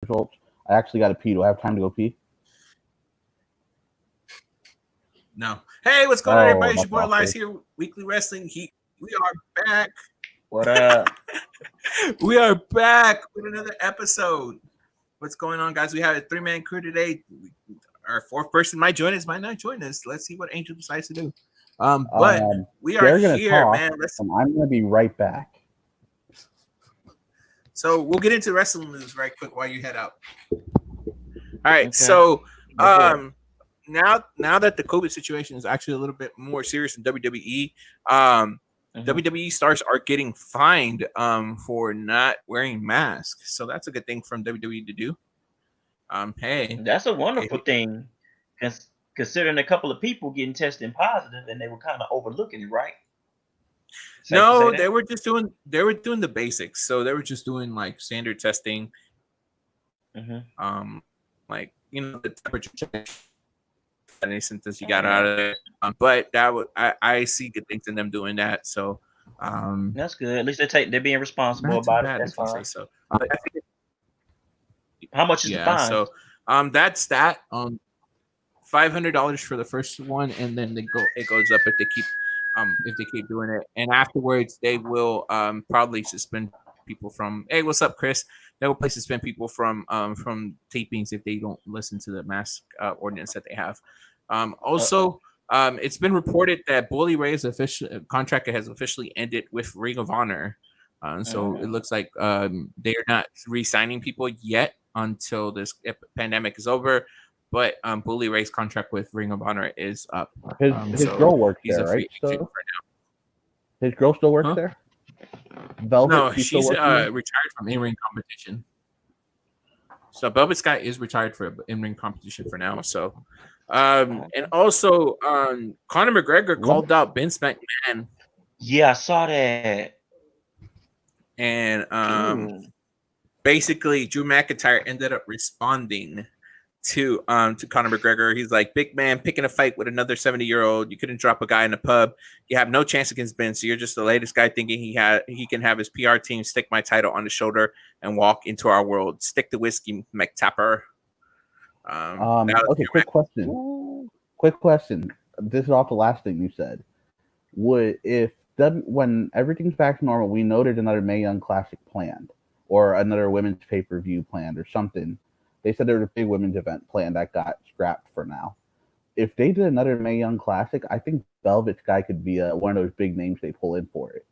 results. I actually got to pee. Do I have time to go pee? No. Hey, what's going on, Oh, everybody? It's your that's boy Elias awkward. here, Weekly Wrestling Heat. We are back. What up? We are back with another episode. What's going on, guys? We have a 3-man crew today. Our fourth person might join us, might not join us. Let's see what Angel decides to do. But we are They're gonna here, talk, man. and I'm gonna be right back. So we'll get into wrestling news right quick while you head out. All right. Okay. So now that the COVID situation is actually a little bit more serious in WWE, WWE stars are getting fined for not wearing masks. So that's a good thing from WWE to do. Hey, That's a wonderful thing, considering a couple of people getting tested positive and they were kind of overlooking it, right? No, they were doing the basics. So they were just doing like standard testing. Like, you know, the temperature check, any symptoms you got out of it. But that would I see good things in them doing that. So that's good. At least they're being responsible about it. That's fine. So how much is the fine? So that's that. $500 for the first one, and then it goes up if they keep doing it. And afterwards they will probably suspend people from, hey, what's up, Chris? They will probably suspend people from tapings if they don't listen to the mask ordinance that they have. Also, it's been reported that Bully Ray's contract has officially ended with Ring of Honor. So it looks like they are not re-signing people yet until this pandemic is over. But Bully Ray's contract with Ring of Honor is up. His girl works there, right? So his girl still works there? Velvet, no, she's retired from in-ring competition. So Velvet Sky is retired from in-ring competition for now. So, and also, Conor McGregor called out Vince McMahon. Yeah, I saw that. And basically, Drew McIntyre ended up responding to Conor McGregor. He's like, big man picking a fight with another 70-year-old. You couldn't drop a guy in a pub. You have no chance against Ben. So you're just the latest guy thinking he can have his PR team stick my title on the shoulder and walk into our world. Stick the whiskey, McTapper. Okay, quick question. This is off the last thing you said. When everything's back to normal, we noted another Mae Young Classic planned, or another women's pay-per-view planned, or something. They said there was a big women's event planned that got scrapped for now. If they did another Mae Young Classic, I think Velvet Sky could be one of those big names they pull in for it.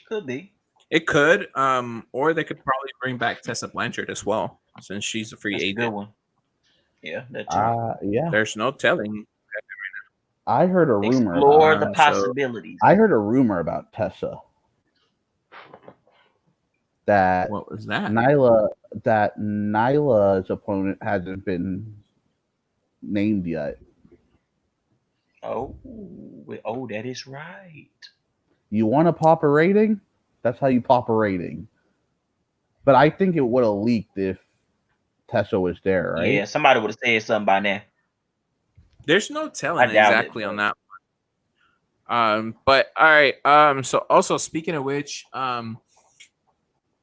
Could be. It could. Or they could probably bring back Tessa Blanchard as well, since she's a free agent. Good one. Yeah, that's yeah. There's no telling. I heard a rumor. Explore the possibilities. I heard a rumor about Tessa. What was that? Nyla's opponent hasn't been named yet. Oh, that is right. You want to pop a rating? That's how you pop a rating. But I think it would have leaked if Tessa was there, right? Yeah, somebody would have said something by now. There's no telling exactly on that one. But all right. So also, speaking of which,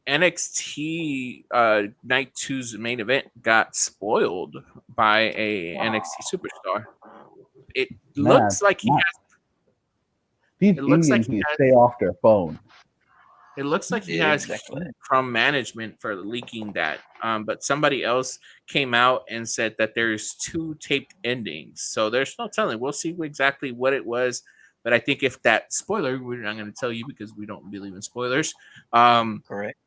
NXT Night 2's main event got spoiled by a NXT superstar. It looks like he has. These Indians need to stay off their phone. It looks like he has heat from management for leaking that. But somebody else came out and said that there's 2 taped endings. So there's no telling. We'll see exactly what it was. But I think if that spoiler, we're not going to tell you because we don't believe in spoilers. Correct.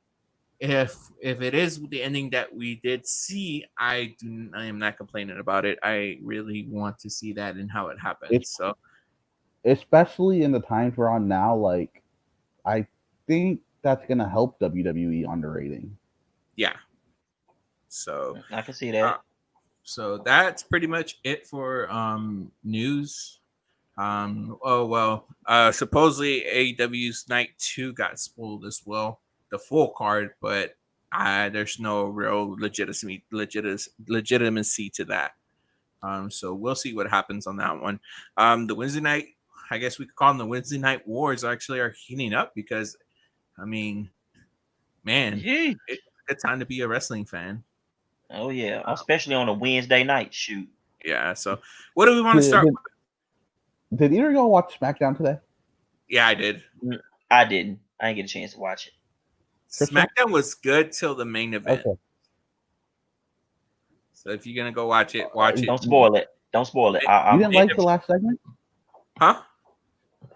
If it is the ending that we did see, I am not complaining about it. I really want to see that and how it happens. So, especially in the times we're on now, like, I think that's gonna help WWE on the rating. Yeah. So I can see that. So that's pretty much it for news. Supposedly AEW's Night 2 got spoiled as well. The full card, but there's no real legitimacy to that. So we'll see what happens on that one. The Wednesday night, I guess we could call them the Wednesday night wars, actually are heating up because, I mean, man, good time to be a wrestling fan. Oh yeah, especially on a Wednesday night. Shoot. Yeah. So, what do we want to start with? Did either of y'all watch SmackDown today? Yeah, I did. I didn't. I didn't get a chance to watch it. SmackDown was good till the main event. Okay. So if you're gonna go watch it, watch it. Don't spoil it. Don't spoil it. You didn't like the last segment? Huh?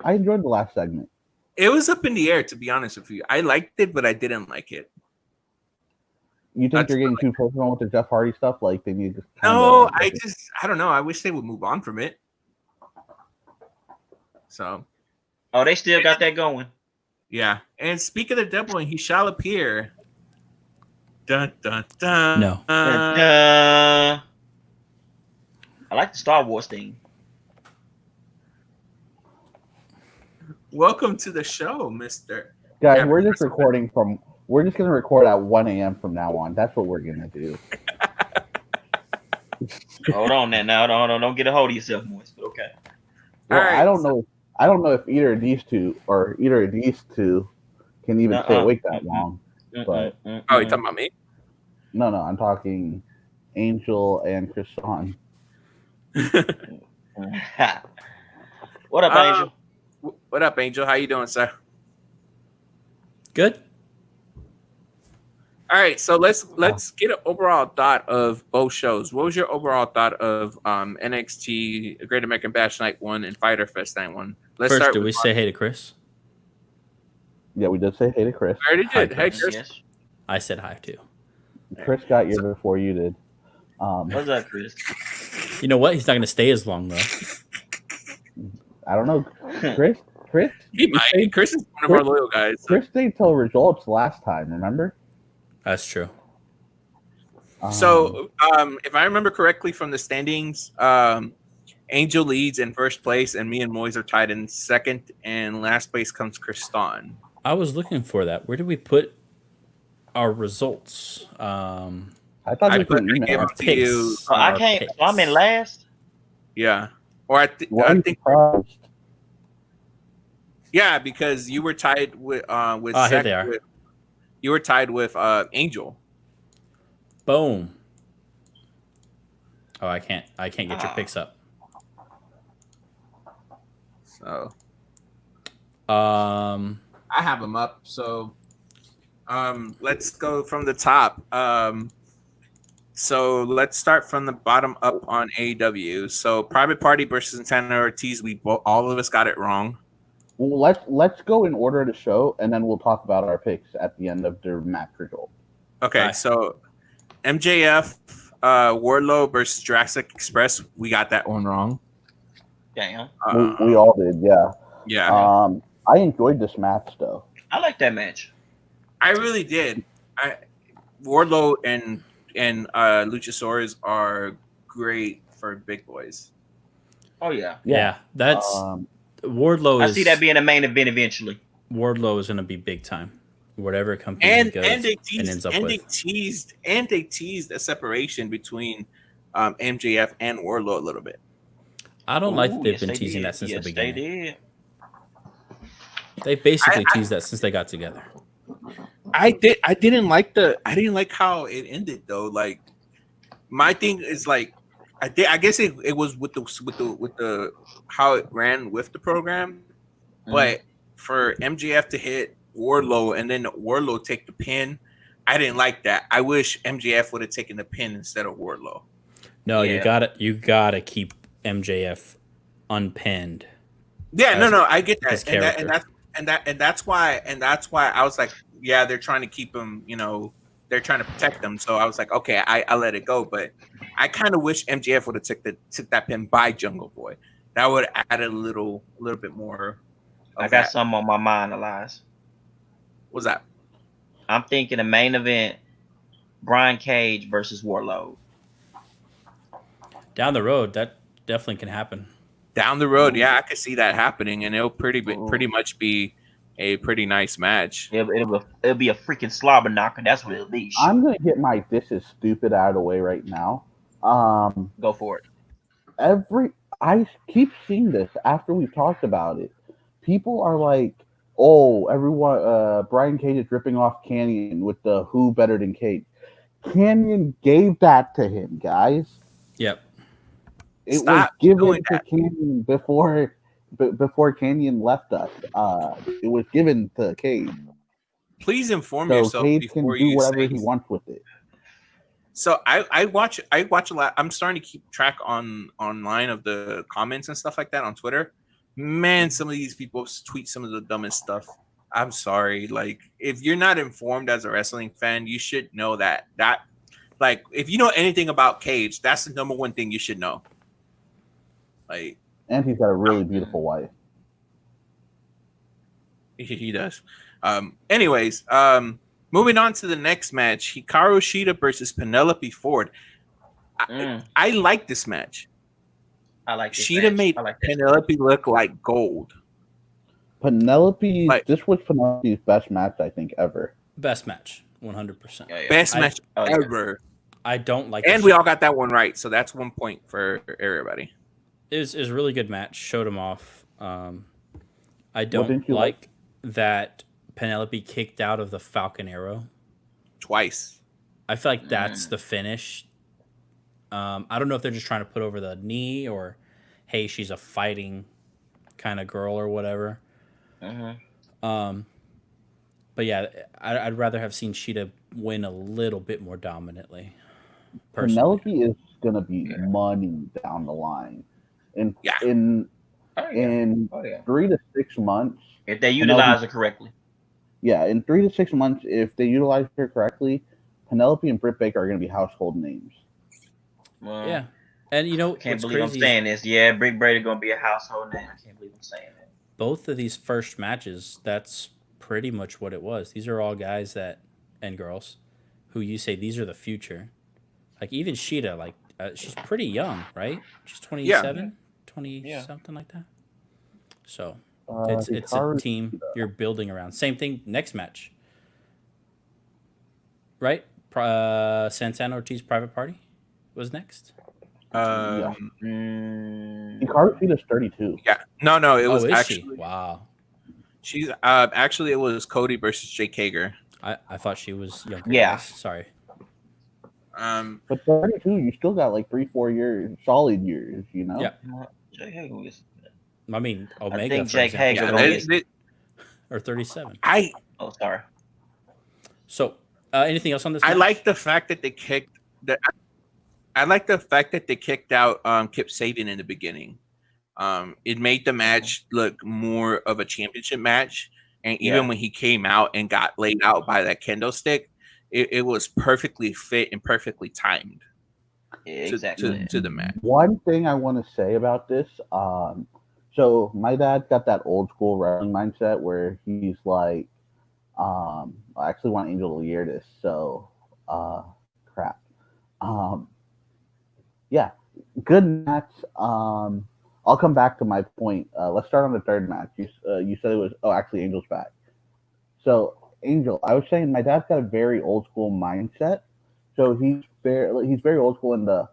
I enjoyed the last segment. It was up in the air, to be honest with you. I liked it, but I didn't like it. You think they're getting too personal with the Jeff Hardy stuff? Like they need to. No, I don't know. I wish they would move on from it. So. Oh, they still got that going. Yeah. And speak of the devil, and he shall appear. Dun dun dun. No. I like the Star Wars thing. Welcome to the show, Mister. Guys, Yeah, we're just recording from. We're just gonna record at 1 a.m. from now on. That's what we're gonna do. Hold on now. Don't get a hold of yourself, Moise. But okay. Well, All right, I don't know. I don't know if either of these two can even stay awake that long. But oh, you talking about me? No, I'm talking Angel and Chris Sean. What up, Angel? What up, Angel? How you doing, sir? Good. All right, so let's get an overall thought of both shows. What was your overall thought of NXT Great American Bash Night 1 and Fyter Fest Night 1? First, did we say hey to Chris? Yeah, we did say hey to Chris. I already did. Hi, Hey, Chris. Chris. Yes. I said hi too. Chris got you before you did. What's up, Chris? You know what? He's not going to stay as long though. I don't know, Chris. He might. Chris is one of our loyal guys. So. Chris stayed till results last time. Remember? That's true. So, if I remember correctly from the standings, Angel leads in first place, and me and Moise are tied in second, and last place comes Kriston. I was looking for that. Where did we put our results? I thought I you could gave email. it to you. So I can't. So I'm in last. Yeah, or I think. Surprised? Yeah, because you were tied with here they are. You were tied with Angel. Boom. Oh, I can't get your picks up. So, I have them up. So, let's go from the top. So let's start from the bottom up on AEW. So, Private Party versus Santana Ortiz. All of us got it wrong. Well, let's go in order of the show, and then we'll talk about our picks at the end of the match result. Okay, so MJF, Wardlow versus Jurassic Express. We got that one wrong. Damn. We all did, yeah. Yeah. I enjoyed this match though. I like that match. I really did. Wardlow and Luchasaurus are great for big boys. Oh yeah. yeah, that's Wardlow. I see that being a main event eventually. Wardlow is going to be big time. Whatever company And he goes they ends up with. they teased a separation between MJF and Wardlow a little bit. I don't like that they've been teasing that since the beginning. They did. They basically teased that since they got together. I didn't like how it ended though. Like my thing is like I guess it was with the how it ran with the program, but for MJF to hit Wardlow and then Wardlow take the pin, I didn't like that. I wish MJF would have taken the pin instead of Wardlow. No, you gotta keep MJF unpinned. Yeah, no, I get that, and that's why I was like, yeah, they're trying to keep him, they're trying to protect him. So I was like, okay, I let it go, but I kind of wish MJF would have took that pin by Jungle Boy. That would add a little bit more. I got something on my mind, Elias. What's that? I'm thinking the main event: Brian Cage versus Wardlow. Down the road, that definitely can happen. Down the road, yeah, I could see that happening, and it'll pretty much be a pretty nice match. It'll be a freaking slobber knocker. That's what it'll be. I'm gonna get my "this is stupid" out of the way right now. Go for it. I keep seeing this after we've talked about it. People are like, Oh, everyone, Brian Cage is ripping off Canyon with the "Who better than Cage." Canyon gave that to him, guys. Yep. It Stop was given doing to that. Canyon before Canyon left us. It was given to Cage, Please inform so yourself Cage can before do you whatever say. he wants with it. So I watch a lot. I'm starting to keep track online of the comments and stuff like that on Twitter. Man, some of these people tweet some of the dumbest stuff. I'm sorry. Like, if you're not informed as a wrestling fan, you should know that like, if you know anything about Cage, that's the number one thing you should know. Like, And he's got a really beautiful wife. he does. Anyways, moving on to the next match, Hikaru Shida versus Penelope Ford. I like this match. I like this Shida match. made I like this Penelope look like gold. This was Penelope's best match, I think, ever. Best match, 100%. Yeah, yeah. Best I- match Oh, yeah. ever. I don't like. And we all got that one right, so that's 1 point for everybody. Is a really good match. Showed him off. I don't didn't you like that Penelope kicked out of the Falcon Arrow. Twice. I feel like that's the finish. I don't know if they're just trying to put over the knee or, hey, she's a fighting kind of girl or whatever. But yeah, I'd rather have seen Shida win a little bit more dominantly. Personally. Penelope is gonna be money down the line, in Yeah. in Oh, yeah. in Oh, yeah. 3 to 6 months. If they utilize it correctly. Yeah, in 3 to 6 months, if they utilize her correctly, Penelope and Britt Baker are gonna be household names. Well, Yeah, and you know can't what's believe I'm crazy is saying this. Yeah, Britt Baker gonna be a household name. I can't believe I'm saying that. both of these first matches, that's pretty much what it was. These are all guys and girls who you say these are the future. Like even Shida, like she's pretty young, right? She's 27, 20 something like that. So it's a Hikaru team you're building around. Same thing next match, right? Santana Ortiz Private Party was next. Hikaru Mm, Shida's 32. Yeah. No, it was is actually she? Wow. she's actually it was Cody versus Jake Hager. I thought she was younger. Yeah. guys. Sorry. But 32, you still got like 3-4 years, solid years, you know? Yeah. Jake Hager was. I mean, Omega. I think for Jake example, Hager Yeah, gonna be. or 37. Oh, sorry. So, anything else on this? I match? like the fact that they kicked that. I like the fact that they kicked out Kip Sabian in the beginning. It made the match look more of a championship match, and even when he came out and got laid out by that kendo stick, it was perfectly fit and perfectly timed Exactly. to the match. One thing I want to say about this, so my dad got that old school wrestling mindset where he's like, I actually want Angel to hear this, so crap. Yeah, good match. I'll come back to my point. Let's start on the third match. You said it was actually Angel's back. So Angel, I was saying my dad's got a very old school mindset. So he's very old school in the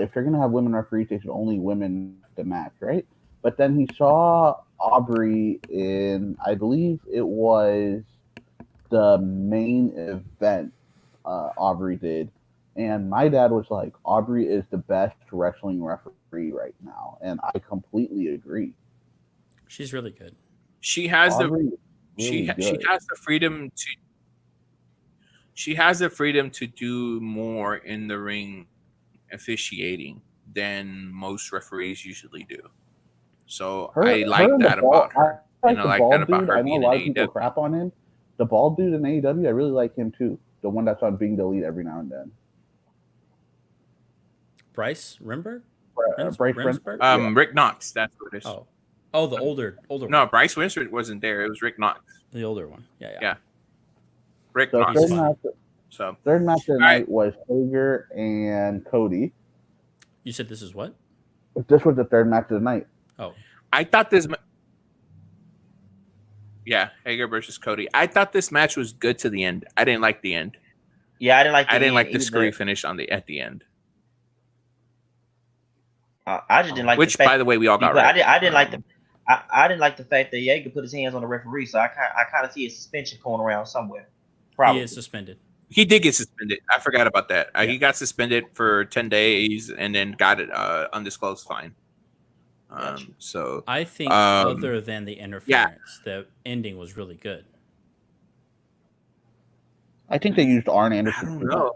if you're gonna have women referees, they should only women the match, right? But then he saw Aubrey in, I believe it was the main event Aubrey did. And my dad was like, Aubrey is the best wrestling referee right now. And I completely agree. She's really good. She has Aubrey the is really she good. has the freedom to. She has the freedom to do more in the ring officiating than most referees usually do. So I like that about her. And I like that about her I know a being lot an of people AEW. crap on him. The bald dude in AEW, I really like him too. The one that's on Being the Elite every now and then. Bryce Rimberg? Bryce Remsburg? Remsburg? Rick Knox, that's what it is. Oh, the older one. No, Bryce Winston wasn't there. It was Rick Knox. The older one. Yeah. Yeah. Rick So Knox. third match of the All night right. was Hager and Cody. You said this is what? This was the third match of the night. Oh, I thought this. Yeah, Hager versus Cody. I thought this match was good to the end. I didn't like the end. Yeah, I didn't like. I didn't like the either. screwy finish at the end. I just didn't like. Which, the fact, by the way, we all got right. I didn't like the. I didn't like the fact that Yeager put his hands on the referee, so I kind of see a suspension going around somewhere. Probably. He is suspended. He did get suspended. I forgot about that. Yeah. He got suspended for 10 days and then got it undisclosed fine. Gotcha. So I think other than the interference, the ending was really good. I think they used Arn Anderson. I don't too know.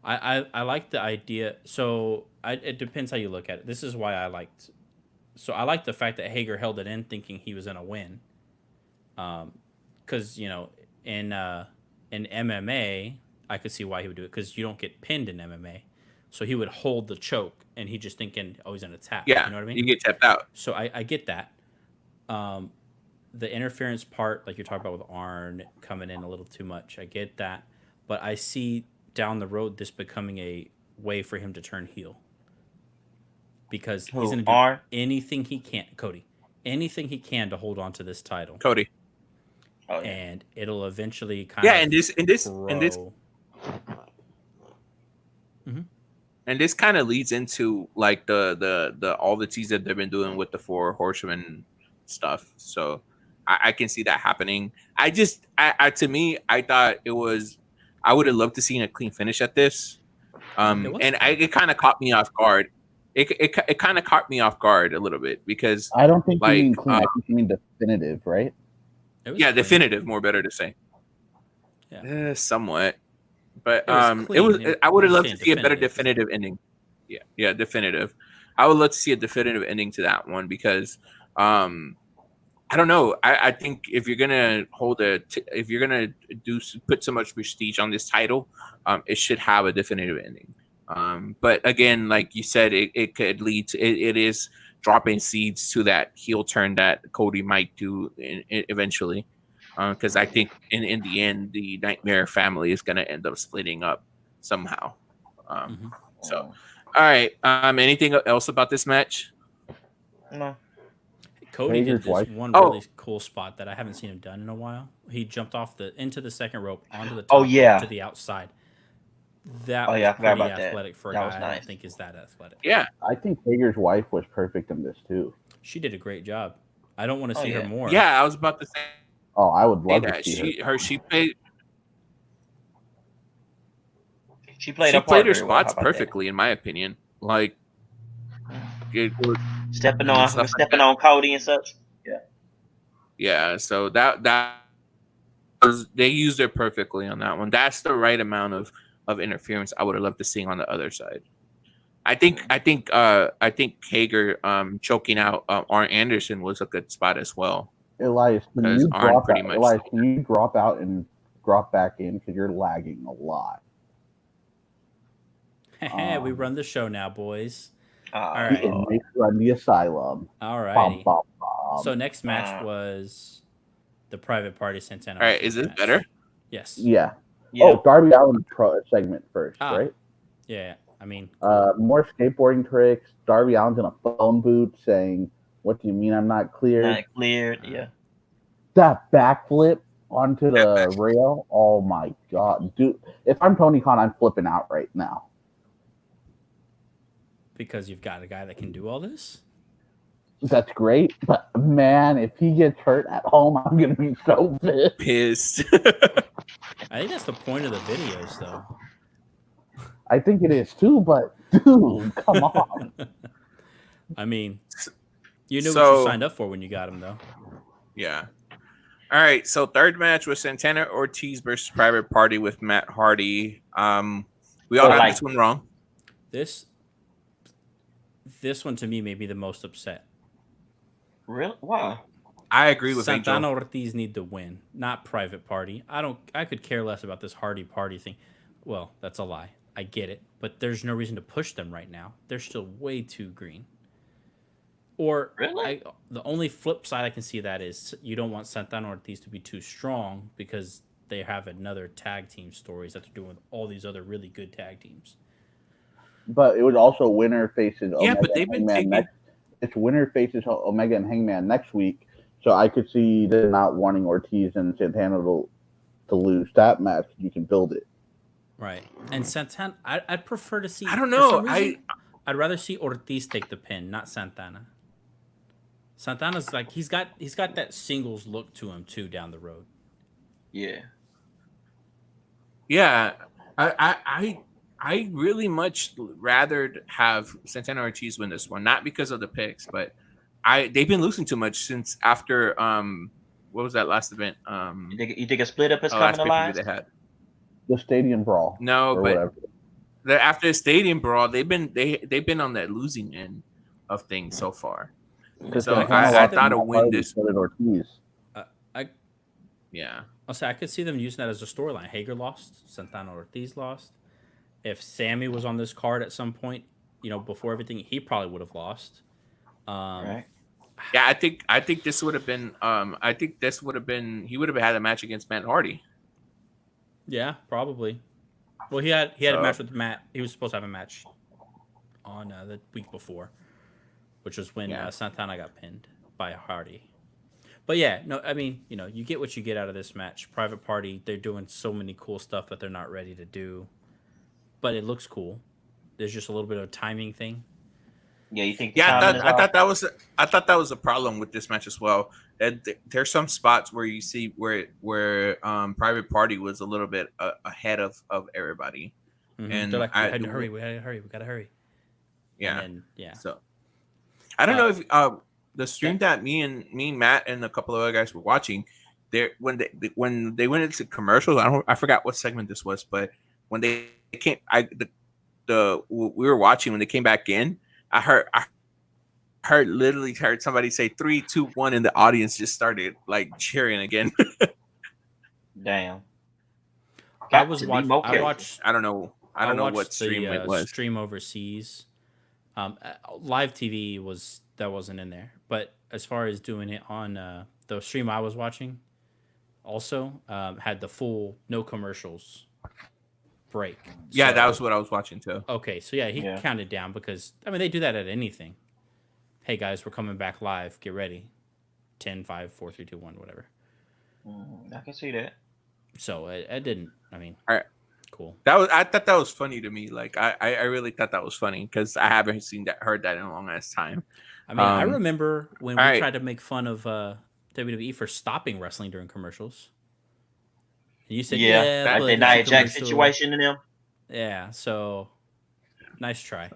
much. I like the idea. So it depends how you look at it. This is why I liked. So I like the fact that Hager held it in, thinking he was gonna win. Because in MMA, I could see why he would do it because you don't get pinned in MMA, so he would hold the choke and he just thinking, oh, he's gonna tap. Yeah, you know what I mean. You get tapped out. So I get that. The interference part, like you're talking about with Arn coming in a little too much, I get that. But I see down the road this becoming a way for him to turn heel. Because he's going to do Arn? anything he can, Cody, anything he can to hold on to this title. Cody. Oh, yeah. And it'll eventually kind Yeah, of and this And this kind of leads into like the all the teas that they've been doing with the Four Horsemen stuff. So I can see that happening. I to me, I thought it was. I would have loved to see a clean finish at this. It kind of caught me off guard. It kind of caught me off guard a little bit because I don't think like, you mean clean. I think you mean definitive, right? Yeah, clean. Definitive, more better to say. Yeah, somewhat. But it was I would have loved to see a better definitive. definitive ending. Yeah, definitive. I would love to see a definitive ending to that one because I don't know. I think if you're gonna put so much prestige on this title, it should have a definitive ending. But again, like you said, it could lead to it is dropping seeds to that heel turn that Cody might do eventually. Because I think in the end, the Nightmare family is going to end up splitting up somehow. So, all right. Anything else about this match? No. Cody did this one really cool spot that I haven't seen him done in a while. He jumped off into the second rope onto the top rope to the outside. That was pretty athletic for a guy I don't think is that athletic. Yeah. I think Hager's wife was perfect in this too. She did a great job. I don't want to see her more. Yeah, I was about to say. Oh, I would love to see her. She played her spots perfectly, in my opinion. Like stepping on Cody and such. Yeah. Yeah. So that was, they used her perfectly on that one. That's the right amount of interference I would have loved to see on the other side. I think Hager choking out Arn Anderson was a good spot as well. Elias, can you drop out and drop back in because you're lagging a lot? We run the show now, boys. All right. We run the asylum. All right. So next match was the Private Party Santana. All right, is this better? Yes. Yeah. Oh, Darby Allin segment first, right? Yeah. I mean, more skateboarding tricks. Darby Allin's in a phone booth saying, "What do you mean I'm not cleared?" Not cleared, yeah. That backflip onto the rail. Oh my god, dude! If I'm Tony Khan, I'm flipping out right now. Because you've got a guy that can do all this. That's great, but man, if he gets hurt at home, I'm gonna be so pissed. I think that's the point of the videos, though. I think it is too, but dude, come on. I mean, you knew what you signed up for when you got him, though. Yeah. All right. So third match was Santana Ortiz versus Private Party with Matt Hardy. We all got this one wrong. This one to me may be the most upset. Really? Wow. I agree with Santana Angel. Ortiz need to win, not Private Party. I could care less about this Hardy Party thing. Well, that's a lie. I get it, but there's no reason to push them right now. They're still way too green. Or really? The only flip side I can see of that is you don't want Santana Ortiz to be too strong because they have another tag team stories that they're doing with all these other really good tag teams. But it would also winner faces Omega but they've been taking... It's winner faces Omega and Hangman next week, so I could see them not wanting Ortiz and Santana to lose that match. You can build it. Right. And Santana, I'd prefer to see... I don't know. I'd rather see Ortiz take the pin, not Santana. Santana's like he's got that singles look to him too down the road. Yeah. Yeah, I really much rather have Santana Ortiz win this one, not because of the picks, but they've been losing too much since after what was that last event? You think a split up is coming Last to pay-per-view life? they had. The Stadium Brawl. No, or but whatever. after the Stadium Brawl, they've been on that losing end of things so far. Because So Santana I lost thought to a Matt win Hardy, this. so did Ortiz. Yeah. I'll say I could see them using that as a storyline. Hager lost, Santana Ortiz lost. If Sammy was on this card at some point, before everything, he probably would have lost. Right. Yeah, I think this would have been he would have had a match against Matt Hardy. Yeah, probably. Well, he had a match with Matt. He was supposed to have a match on the week before, which was when Santana got pinned by Hardy. But yeah, no, I mean, you get what you get out of this match. Private Party, they're doing so many cool stuff that they're not ready to do, but it looks cool. There's just a little bit of a timing thing. Yeah, you think? Yeah, I thought that was a problem with this match as well. There's some spots where you see where Private Party was a little bit ahead of everybody, and they're like, we had to hurry, we gotta hurry. Yeah, and then, So I don't know if the stream that me and Matt and a couple of other guys were watching, there when they went into commercials, I forgot what segment this was, but when they came, we were watching when they came back in. I literally heard somebody say 3, 2, 1, and the audience just started like cheering again. Damn. I watched. I don't know what stream it was. Stream overseas. Live TV wasn't in there, but as far as doing it on the stream I was watching, also had the full no commercials break. Yeah, that was what I was watching too. Okay, so he counted down because they do that at anything. Hey guys, we're coming back live. Get ready. 10, 5, 4, 3, 2, 1, whatever. I can see that. So it didn't. All right. Cool. I thought that was funny to me. Like I really thought that was funny because I haven't heard that in a long ass time. I remember when we tried to make fun of WWE for stopping wrestling during commercials. And you said, like the Nia Jax situation in them. Yeah, so nice try.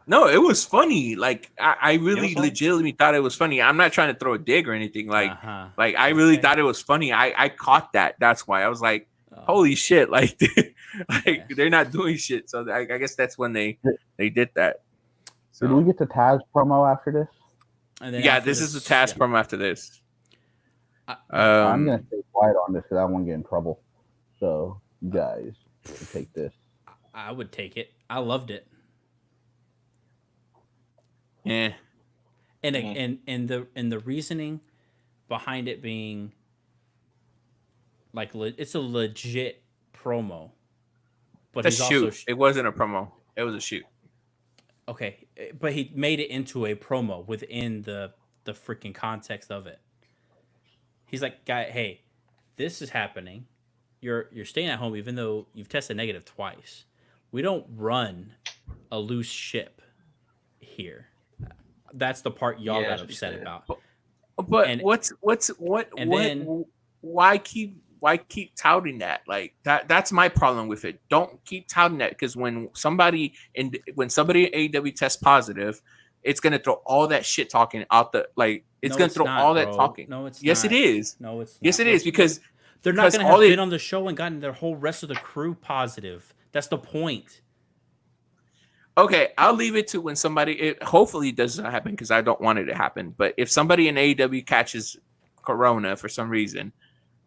No, it was funny. Like I really legitimately thought it was funny. I'm not trying to throw a dig or anything. Like I really thought it was funny. I caught that. That's why I was like, holy shit! Like, they're not doing shit. So I guess that's when they did that. So. Did we get the Taz promo after this? And then this is the Taz promo after this. I'm gonna stay quiet on this because I won't get in trouble. So you guys take this. I would take it. I loved it. Yeah. And the reasoning behind it being like it's a legit promo, but it's a shoot. It wasn't a promo. It was a shoot. Okay, but he made it into a promo within the freaking context of it. He's like, "Guy, hey, this is happening. You're staying at home even though you've tested negative twice. We don't run a loose ship here. That's the part y'all got upset about." But why keep touting that? Like that's my problem with it. Don't keep touting that because when somebody in AEW tests positive, it's gonna throw all that shit talking out the like. It's gonna throw all that talking. No, it's yes, not. it is. No, it's not. Yes, it is because they're not gonna have been on the show and gotten their whole rest of the crew positive. That's the point. Okay, I'll leave it to when somebody. Hopefully, it doesn't happen because I don't want it to happen. But if somebody in AEW catches Corona for some reason,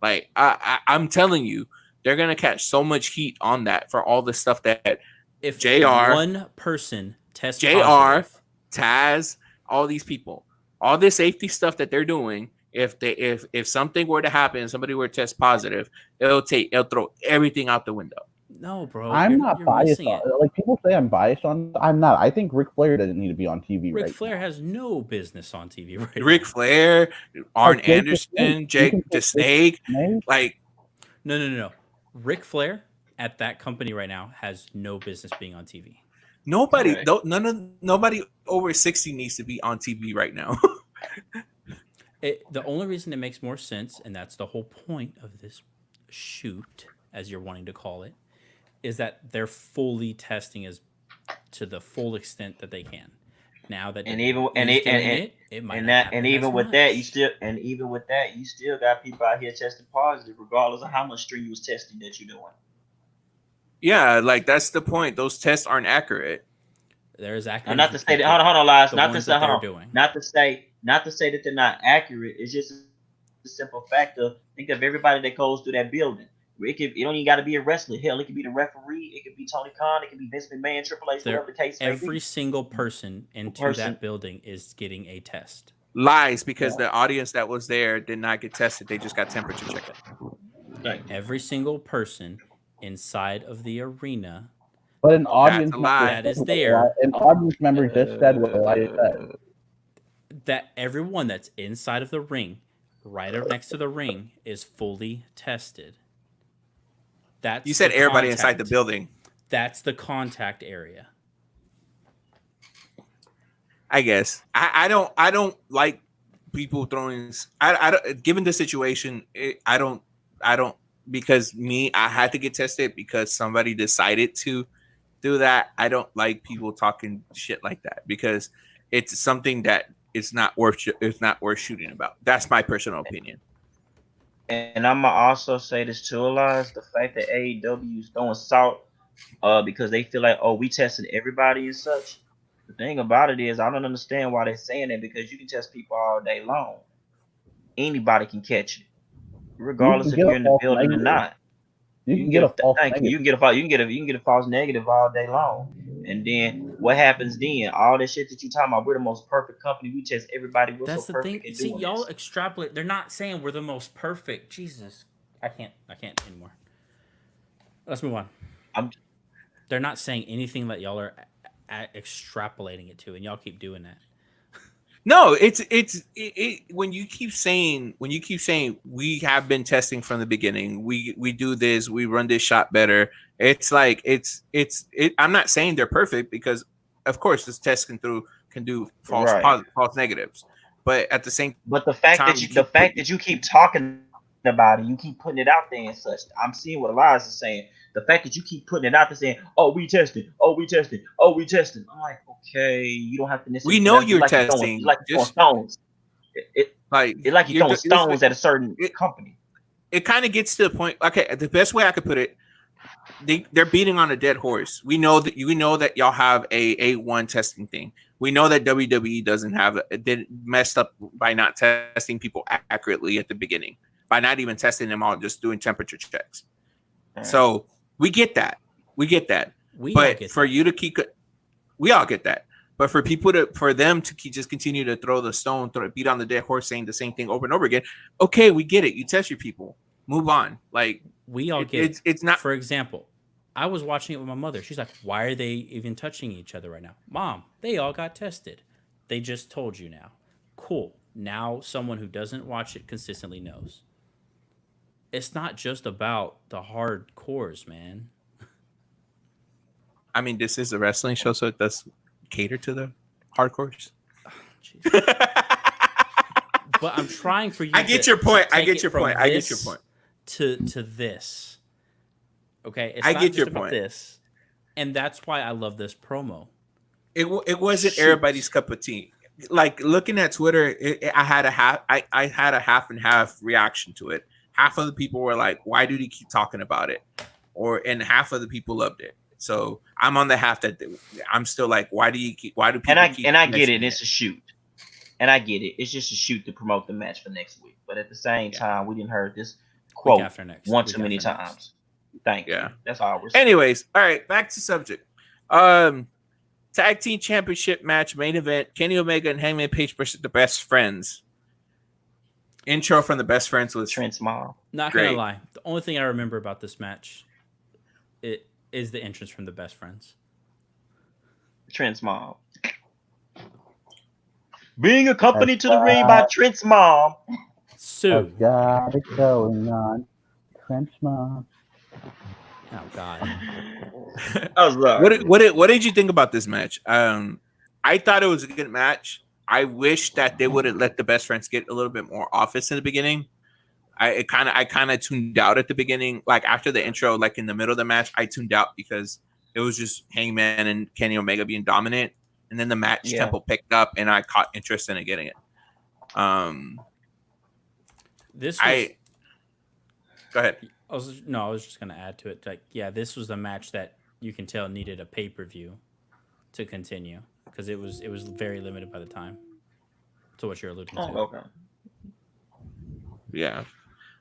like I'm telling you, they're gonna catch so much heat on that for all the stuff that if JR, one person tests JR, positive, Taz, all these people, all this safety stuff that they're doing. If something were to happen, somebody were to test positive, it'll throw everything out the window. No, bro. I'm not biased. Like people say I'm biased on. I'm not. I think Ric Flair doesn't need to be on TV. Ric Flair has no business on TV right now. Ric Flair, Arn Anderson, Jake the Snake. Like, no. Ric Flair at that company right now has no business being on TV. Nobody, Right. nobody over 60 needs to be on TV right now. The only reason it makes more sense, and that's the whole point of this shoot, as you're wanting to call it, is that they're fully testing as to the full extent that they can. Now that And even WWE's doing it might not happen as even with that, much. you still got people out here testing positive, regardless of how much strenuous testing that you're doing. Yeah, like that's the point. Those tests aren't accurate. They're as Now, accurate. not to say that, hold on, Lies. the Not to ones say, that hold they're on. doing. Not to say that they're not accurate. It's just a simple fact of think of everybody that goes through that building. It don't even got to be a wrestler. Hell, it could be the referee. It could be Tony Khan. It could be Vince McMahon, Triple H, whatever the case may Every be. single person into that building is getting a test. Lies, because the audience that was there did not get tested. They just got temperature checked. Right. Every single person inside of the arena But an audience That's a member lie. that is there, an audience member just said what Elias said. that everyone that's inside of the ring, right up next to the ring, is fully tested. That's You said the everybody contact. inside the building. That's the contact area. I guess I don't like people throwing. I don't, given the situation, I don't because I had to get tested because somebody decided to do that. I don't like people talking shit like that because it's something that it's not worth shooting about. That's my personal opinion. And I'm gonna also say this too, Elias, the fact that AEW is throwing salt because they feel like, oh, we tested everybody and such. The thing about it is I don't understand why they're saying that, because you can test people all day long. Anybody can catch it, regardless if you're in the building or not. You can get a false negative. You can get a false negative all day long. And then what happens then? All that shit that you talking about, we're the most perfect company. We test everybody. We're That's so the perfect thing. in See, doing y'all this. extrapolate. They're not saying we're the most perfect. Jesus, I can't anymore. Let's move on. They're not saying anything that y'all are extrapolating it to, and y'all keep doing that. No, it's when you keep saying we have been testing from the beginning. We do this. We run this shot better. It's like it's. I'm not saying they're perfect because, of course, this test can do false negatives. But at the same, but the fact that you keep talking about it, you keep putting it out there and such. I'm seeing what Elias is saying. The fact that you keep putting it out there saying, "Oh, we tested. Oh, we tested. Oh, we tested." I'm like, okay, you don't have to necessarily. We know you're testing. You're throwing stones. It's like you're throwing stones at a certain company. It kind of gets to the point. Okay, the best way I could put it, they're beating on a dead horse. We know that y'all have a A1 testing thing. We know that WWE doesn't have it. Did messed up by not testing people accurately at the beginning, by not even testing them all, just doing temperature checks. Right. So we get that. But for you to keep, we all get that. But for them to just continue to throw the stone, beat on the dead horse, saying the same thing over and over again. Okay, we get it. You test your people. Move on. Like we all get it. It's not. For example, I was watching it with my mother. She's like, "Why are they even touching each other right now?" Mom, they all got tested. They just told you now. Cool. Now someone who doesn't watch it consistently knows. It's not just about the hardcores, man. I mean, this is a wrestling show, so it does cater to the hardcores. Oh, but I'm trying for you. I get your point. I get your point. To this. Okay, I get your point. This, and that's why I love this promo. It wasn't everybody's cup of tea. Like looking at Twitter, I had a half and half reaction to it. Half of the people were like, "Why do they keep talking about it?" And half of the people loved it. So I'm on the half that I'm still like, "Why do people?" And I get it. It's a shoot, and I get it. It's just a shoot to promote the match for next week. But at the same time, we didn't heard this quote one too many times. Thank you. That's all we're saying. Anyways, all right, back to subject. Tag team championship match, main event: Kenny Omega and Hangman Page versus the Best Friends. Intro from the Best Friends was Trent's mom. Not gonna lie, the only thing I remember about this match, it is the entrance from the Best Friends. Trent's mom. Being accompanied to the ring by Trent's mom. Sue. Got it going on. Trent's mom. Oh God. I was like, What did you think about this match? I thought it was a good match. I wish that they would have let the best friends get a little bit more offense in the beginning. I kind of tuned out at the beginning, like after the intro, like in the middle of the match, I tuned out because it was just Hangman and Kenny Omega being dominant, and then the match tempo picked up, and I caught interest in it getting it. This was, I go ahead. I was just gonna add to it. Like, yeah, this was the match that you can tell needed a pay-per-view to continue because it was very limited by the time. To what you're alluding to. okay. Yeah.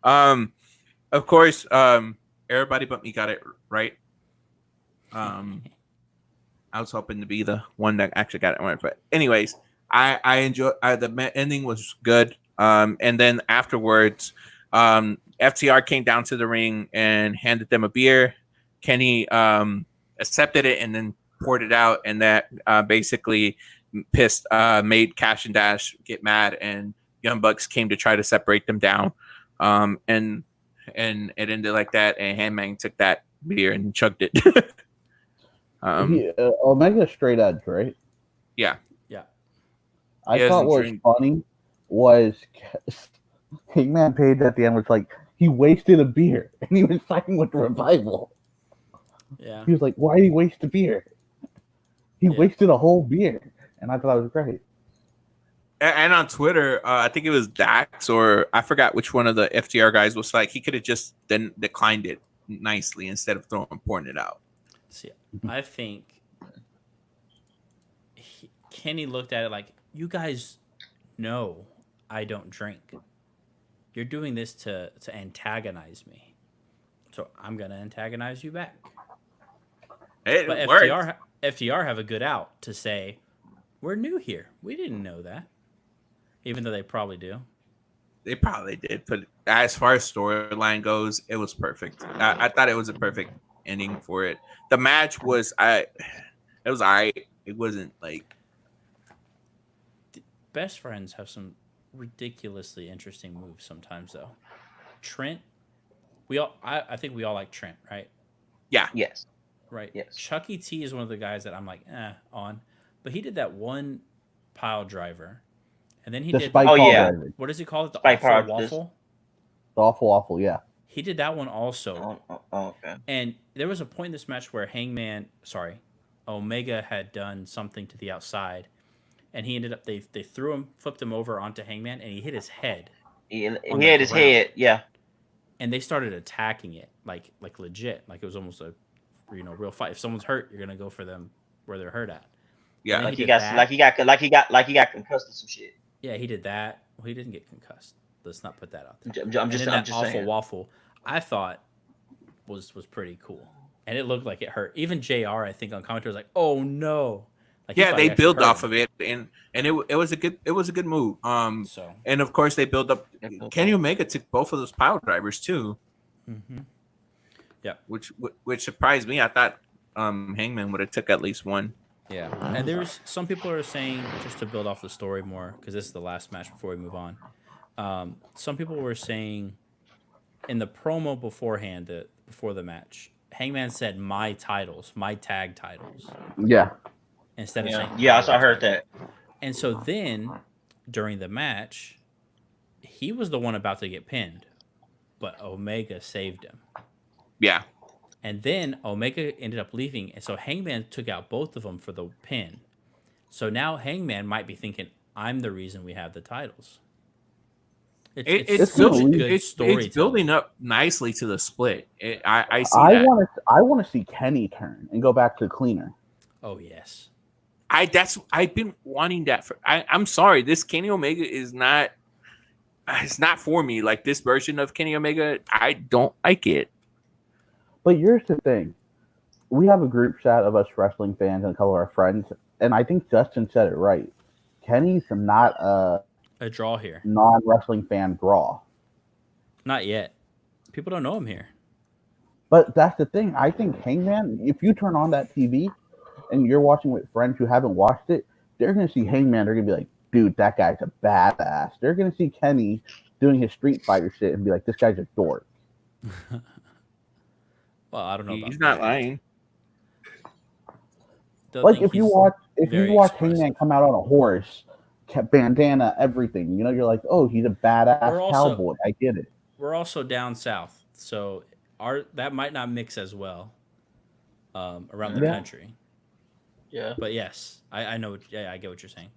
Of course, everybody but me got it right. I was hoping to be the one that actually got it right, but anyways, I enjoy the ending was good. And then afterwards, FTR came down to the ring and handed them a beer. Kenny accepted it and then poured it out, and that basically made Cash and Dash get mad, and Young Bucks came to try to separate them down. And it ended like that, and Hangman took that beer and chugged it. Omega straight edge, right? Yeah. I thought what was funny was Hangman Page at the end was like, he wasted a beer, and he was fighting with the Revival. Yeah. He was like, why did he waste a beer? He wasted a whole beer, and I thought it was great. And on Twitter, I think it was Dax, or I forgot which one of the FTR guys was like, he could have just then declined it nicely instead of pouring it out. See, I think Kenny looked at it like, you guys know I don't drink. You're doing this to antagonize me. So I'm going to antagonize you back. But FTR have a good out to say, we're new here. We didn't know that. Even though they probably do. They probably did. But as far as storyline goes, it was perfect. I thought it was a perfect ending for it. The match was, it was all right. It wasn't like... Best friends have some ridiculously interesting moves sometimes, though. Trent, I think we all like Trent, right? Yeah. Yes. Right. Yes. Chucky T is one of the guys that I'm like, on. But he did that one pile driver. And then he did... Driver. What does he call it? The Spike awful waffle? The awful waffle, yeah. He did that one also. Okay. And there was a point in this match where Omega had done something to the outside. And he ended up, they threw him, flipped him over onto Hangman, and he hit his head. He hit his head, yeah. And they started attacking it, like legit. Like it was almost a real fight. If someone's hurt, you're gonna go for them where they're hurt at. Yeah, like he got concussed or some shit. Yeah, he did that. Well, he didn't get concussed. Let's not put that out there. I'm just awful saying. waffle, I thought was pretty cool, and it looked like it hurt. Even JR, I think on commentary was like, "Oh no!" Like, yeah, they built off of it, and it was a good move. And of course they built up. Kenny Omega took both of those pile drivers too. Mm-hmm. Yeah, which surprised me. I thought Hangman would have took at least one. Yeah, and there's some people are saying, just to build off the story more, because this is the last match before we move on. Some people were saying in the promo beforehand, before the match, Hangman said my tag titles. Yeah. Instead of saying I heard that. And so then during the match, he was the one about to get pinned, but Omega saved him. Yeah. And then Omega ended up leaving, and so Hangman took out both of them for the pin. So now Hangman might be thinking, I'm the reason we have the titles. It's building up nicely to the split. I see that. I want to see Kenny turn and go back to cleaner. Oh yes. I've been wanting that I'm sorry, this Kenny Omega is not, it's not for me. Like this version of Kenny Omega, I don't like it. But here's the thing. We have a group chat of us wrestling fans and a couple of our friends, and I think Justin said it right. Kenny's not a draw here. Non-wrestling fan draw. Not yet. People don't know him here. But that's the thing. I think Hangman, if you turn on that TV and you're watching with friends who haven't watched it, they're going to see Hangman. They're going to be like, dude, that guy's a badass. They're going to see Kenny doing his Street Fighter shit and be like, this guy's a dork. Well, I don't know. He's about not that. lying. Still Like think if you he's watch very Hangman expressive. come out on a horse, bandana, everything, you're like, oh, he's a badass We're also- cowboy. I get it. We're also down south, so that might not mix as well around the Yeah. country. Yeah. But yes, I know. I get what you're saying.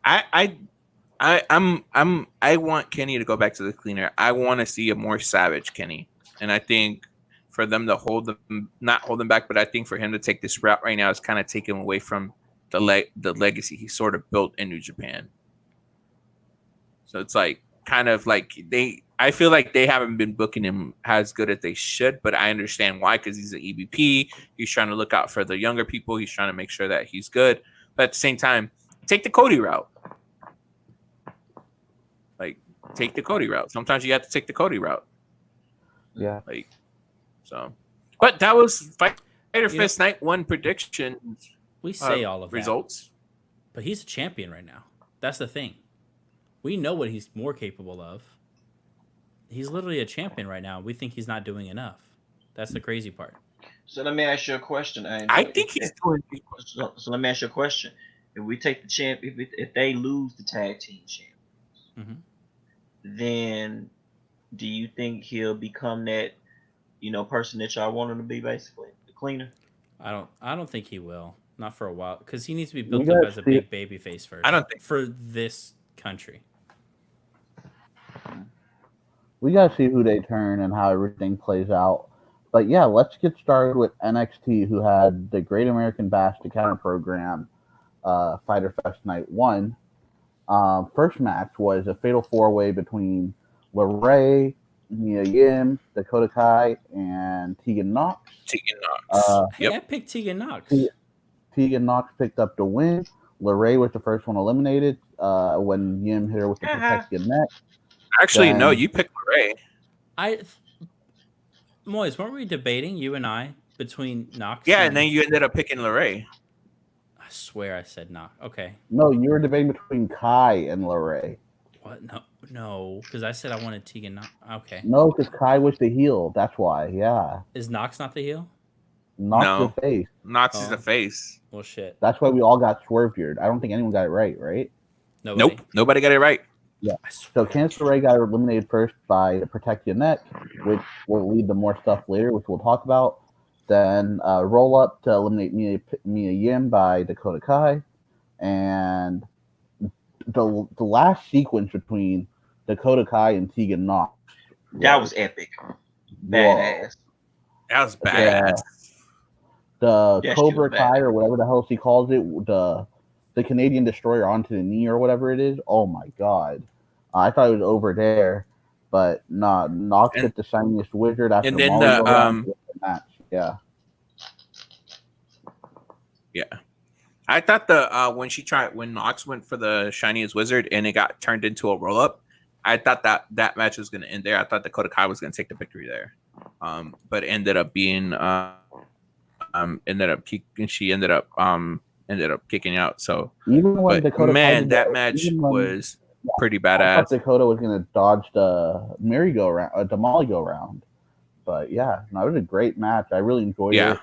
I want Kenny to go back to the cleaner. I want to see a more savage Kenny, and I think for them to not hold him back, but I think for him to take this route right now is kind of taken away from the legacy he sort of built in New Japan. So it's like kind of like I feel like they haven't been booking him as good as they should, but I understand why, because he's an EVP. He's trying to look out for the younger people. He's trying to make sure that he's good, but at the same time, take the Cody route. Like, take the Cody route. Sometimes you have to take the Cody route. Yeah. Like, so. But that was Fyter Fest Night 1 predictions. We say all of results. But he's a champion right now. That's the thing. We know what he's more capable of. He's literally a champion right now. We think he's not doing enough. That's the crazy part. So let me ask you a question, Angel. I think he's doing. So let me ask you a question. If we take the champ, if they lose the tag team champions, then do you think he'll become that, person that y'all want him to be, basically the cleaner? I don't think he will. Not for a while, because he needs to be built You up gotta as a see- big baby face first. I don't think- for this country. We gotta see who they turn and how everything plays out. But yeah, let's get started with NXT, who had the Great American Bash to Counter program, Fyter Fest Night 1. First match was a fatal 4-way between LeRae, Mia Yim, Dakota Kai, and Tegan Knox. Tegan Knox. Hey, I picked Tegan Knox. Tegan Knox picked up the win. LeRae was the first one eliminated when Yim hit her with the protected neck. Actually, no, you picked LeRae. Moise, weren't we debating, you and I, between Knox? Yeah, and then you ended up picking LeRae. I swear I said Knox. Okay. No, you were debating between Kai and LeRae. What? No, because I said I wanted Tegan Knox. Okay. No, because Kai was the heel. That's why. Yeah. Is Knox not the heel? Knox the face. Knox is the face. Well, shit. That's why we all got swerved here. I don't think anyone got it right? Nobody. Nope, nobody got it right. Yeah. So Candice LeRae got eliminated first by the Protect Your Neck, which will lead to more stuff later, which we'll talk about. Then roll up to eliminate Mia Yim by Dakota Kai. And the last sequence between Dakota Kai and Tegan Knox. That was epic. Badass. That was badass. The Yeah, Cobra she was Kai or whatever the hell she calls it, the Canadian Destroyer onto the knee or whatever it is. Oh my god. I thought it was over there, but nah, Knox hit the shiniest wizard after and then Molly the, the match. Yeah. Yeah. I thought when Knox went for the shiniest wizard and it got turned into a roll up, I thought that match was gonna end there. I thought Dakota Kai was gonna take the victory there. But it ended up being she ended up kicking out. So Even when but Dakota man, Kai that match was pretty I badass. thought Dakota was gonna dodge the merry-go-round, the Molly-go-round. But yeah, no, it was a great match. I really enjoyed it.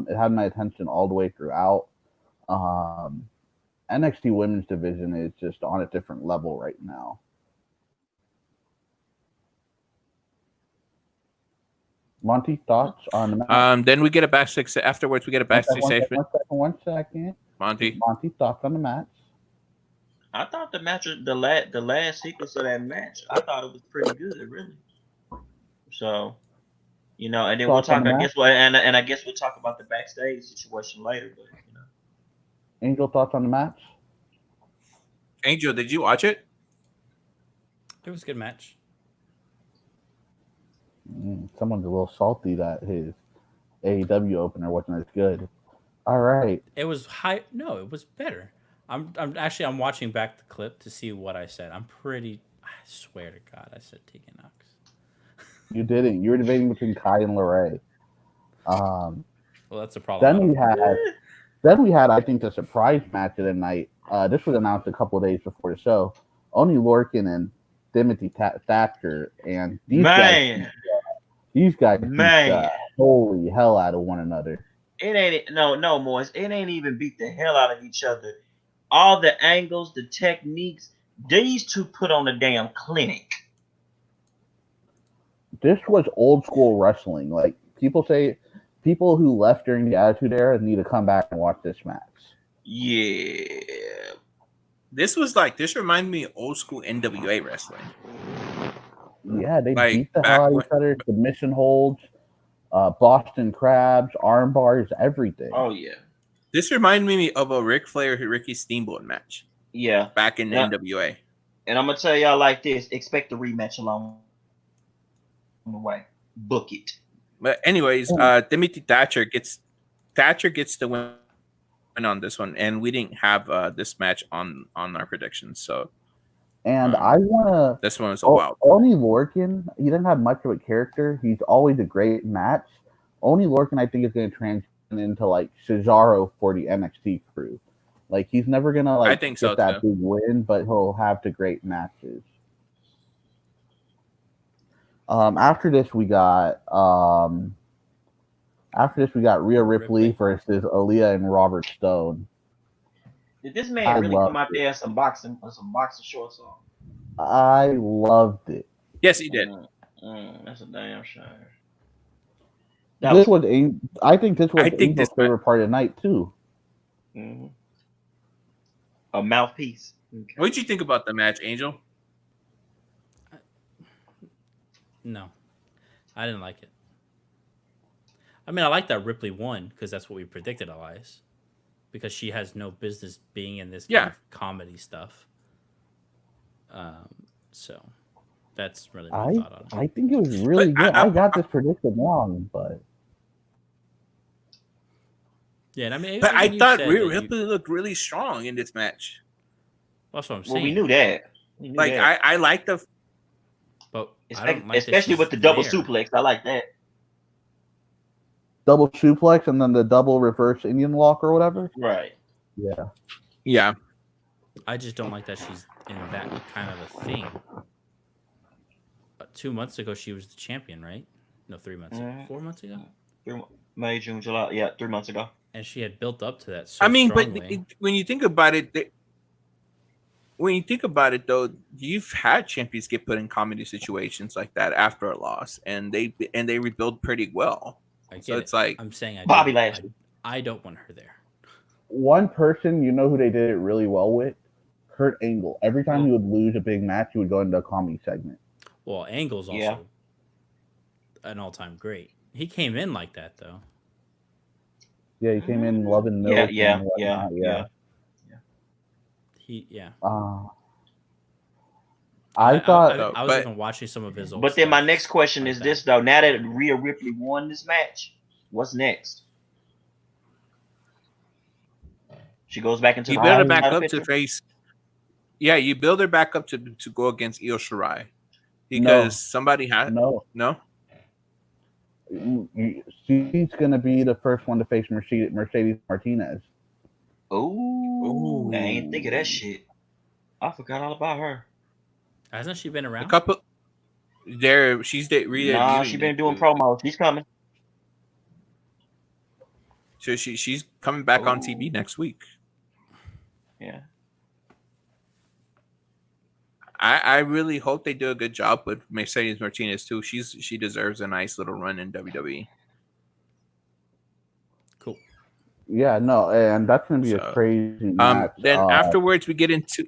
It had my attention all the way throughout. NXT Women's Division is just on a different level right now. Monty, thoughts on the match? Then we get a backstage afterwards. We get a backstage segment. One second. Monty, thoughts on the match? I thought the match, the last sequence of that match, I thought it was pretty good, really. So, and then we'll talk. I guess I guess we'll talk about the backstage situation later. But Angel, thoughts on the match? Angel, did you watch it? It was a good match. Someone's a little salty that his AEW opener wasn't as good. All right. It was high. No, it was better. I'm watching back the clip to see what I said. I swear to God, I said Tegan Knox. You didn't. You were debating between Kai and LeRae. Well, that's a problem. Then we had, I think, the surprise match of the night. This was announced a couple of days before the show. Only Lorcan and Timothy Thatcher, and these guys These guys beat Man. the holy hell out of one another. It ain't no Morris. It ain't even beat the hell out of each other. All the angles, the techniques, these two put on a damn clinic. This was old school wrestling. Like people who left during the Attitude Era need to come back and watch this match. Yeah. This reminded me of old school NWA wrestling. Yeah, they Like, beat the back hell out of when- each other. Submission holds, Boston crabs, arm bars, everything. Oh yeah. This reminded me of a Ric Flair Ricky Steamboat match Yeah. back in the NWA. And I'm gonna tell y'all like this: expect a rematch along the way. Book it. But anyways, Timothy Thatcher gets the win on this one, and we didn't have this match on our predictions. So, And I wanna. this one was a wild. Oni Lorcan, he doesn't have much of a character. He's always a great match. Oni Lorcan, I think, is going to transition into like Cesaro for the NXT crew. Like he's never gonna I think get so, that too. big win, but he'll have the great matches. After this we got Rhea Ripley versus Aaliyah and Robert Stone. Did this man really come out there in some boxing shorts on? I loved it. Yes, he did. That's a damn shame. I think this was Angel's favorite part of the night too. Mm-hmm. A mouthpiece. Okay. What did you think about the match, Angel? No, I didn't like it. I mean, I like that Ripley won because that's what we predicted, Elias. Because she has no business being in this kind of comedy stuff. So that's really my thought on it. I think it was really good. I got this prediction wrong, but yeah, and I mean, but I thought Rhea Ripley looked really strong in this match. Well, that's what I'm saying. Well, we knew that. I like the, but especially with the double suplex. I like that. Double suplex and then the double reverse Indian lock or whatever. Right. Yeah. Yeah. I just don't like that she's in that kind of a thing. But 2 months ago, she was the champion, right? No, 3 months ago. 4 months ago? May, June, July. Yeah, 3 months ago. And she had built up to that so strongly. But when you think about it, though, you've had champions get put in comedy situations like that after a loss, and they rebuild pretty well. So it's like I'm saying, Bobby Lashley. I don't want her there. One person, you know who they did it really well with? Kurt Angle. Every time he would lose a big match, he would go into a comedy segment. Well, Angle's also an all-time great. He came in like that, though. Yeah, he came in loving milk. Yeah. I thought I was even watching some of his old But then my stuff next question like is that. this, though. Now that Rhea Ripley won this match, what's next? She goes back into you build her back up to face. Yeah, you build her back up to go against Io Shirai because somebody has no. She's gonna be the first one to face Mercedes Martinez. Oh, I ain't think of that shit. I forgot all about her. Hasn't she been around? A couple. She's she's been doing promos. She's coming. So she's coming back on TV next week. Yeah. I really hope they do a good job with Mercedes Martinez too. She deserves a nice little run in WWE. Cool. Yeah, no, and that's gonna be a crazy match. Then afterwards we get into.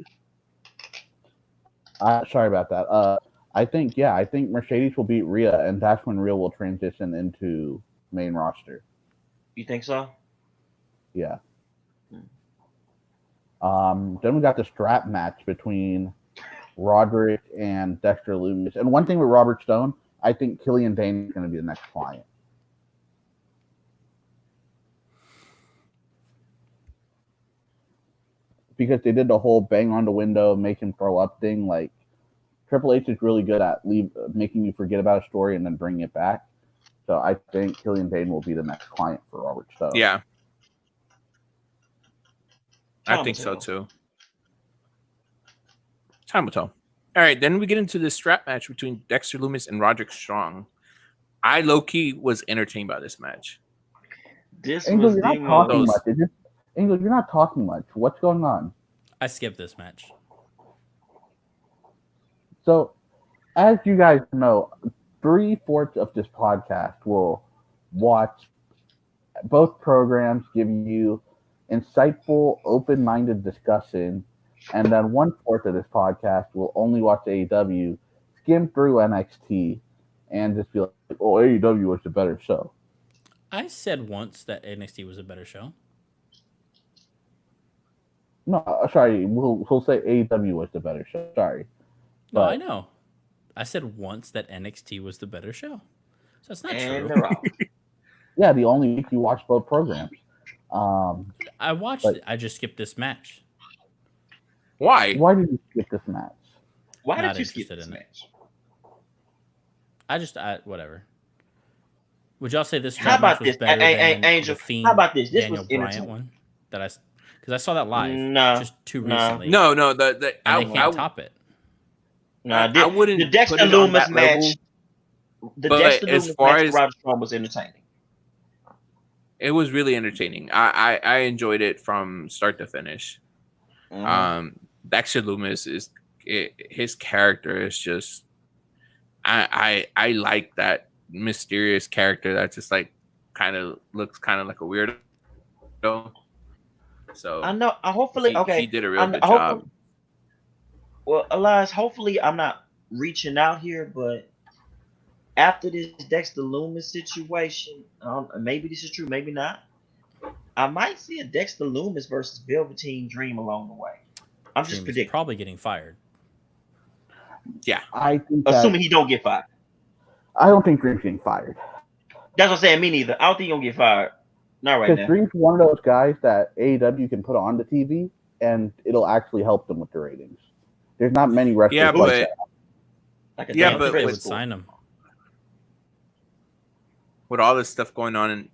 Sorry about that. I think Mercedes will beat Rhea, and that's when Rhea will transition into main roster. You think so? Yeah. Then we got the strap match between Roderick and Dexter Lumis. And one thing with Robert Stone, I think Killian Dane is going to be the next client. Because they did the whole bang on the window, make him throw up thing. Like, Triple H is really good at making you forget about a story and then bringing it back. So I think Killian Dane will be the next client for Robert Stone. Yeah. I think so too. Time will tell. All right, then we get into the strap match between Dexter Lumis and Roderick Strong. I low key was entertained by this match. This Angel, was you're not the talking most- much. Angel, you're not talking much. What's going on? I skipped this match. So, as you guys know, 3/4 of this podcast will watch both programs, give you insightful, open-minded discussion, and then 1/4 of this podcast will only watch AEW, skim through NXT, and just be like, "Oh, AEW was the better show." I said once that NXT was a better show. No, sorry, we'll say AEW was the better show. Sorry, No, But- I know. I said once that NXT was the better show. So that's not and true. they're out. yeah, the only week you watch both programs. I watched But- it. I just skipped this match. Why? Why did you skip this match? Why Not did you skip interested this in it. match? Whatever. Would y'all say this How strap match about was this? better than Angel, the Fiend how about this? This Daniel was Bryant entertaining. one? Because I saw that live No, just too no. recently. No. and they can't I top it. Nah, I wouldn't the put Dexter it on Loomis that match. level, The but Dexter as Loomis far match as- with Roger Strong was entertaining. it was really entertaining. I enjoyed it from start to finish. Mhm. Dexter Loomis his character is just I like that mysterious character that just like looks kind of like a weirdo. So I know. Hopefully, okay. he did a real I'm- good hopefully- job. Well, Elias, hopefully I'm not reaching out here, but after this Dexter Loomis situation, maybe this is true, maybe not. I might see a Dexter Loomis versus Velveteen Dream along the way. I'm just Dream is predicting, probably getting fired. I think that, assuming he don't get fired. I don't think Dream's getting fired. That's what I'm saying. Me neither. I don't think he'll get fired. Not right Because now. Dream's one of those guys that AEW can put on the TV and it'll actually help them with the ratings. There's not many wrestlers Yeah, like but that. Like a Yeah, I damn don't but think they credit would score. sign him. With all this stuff going on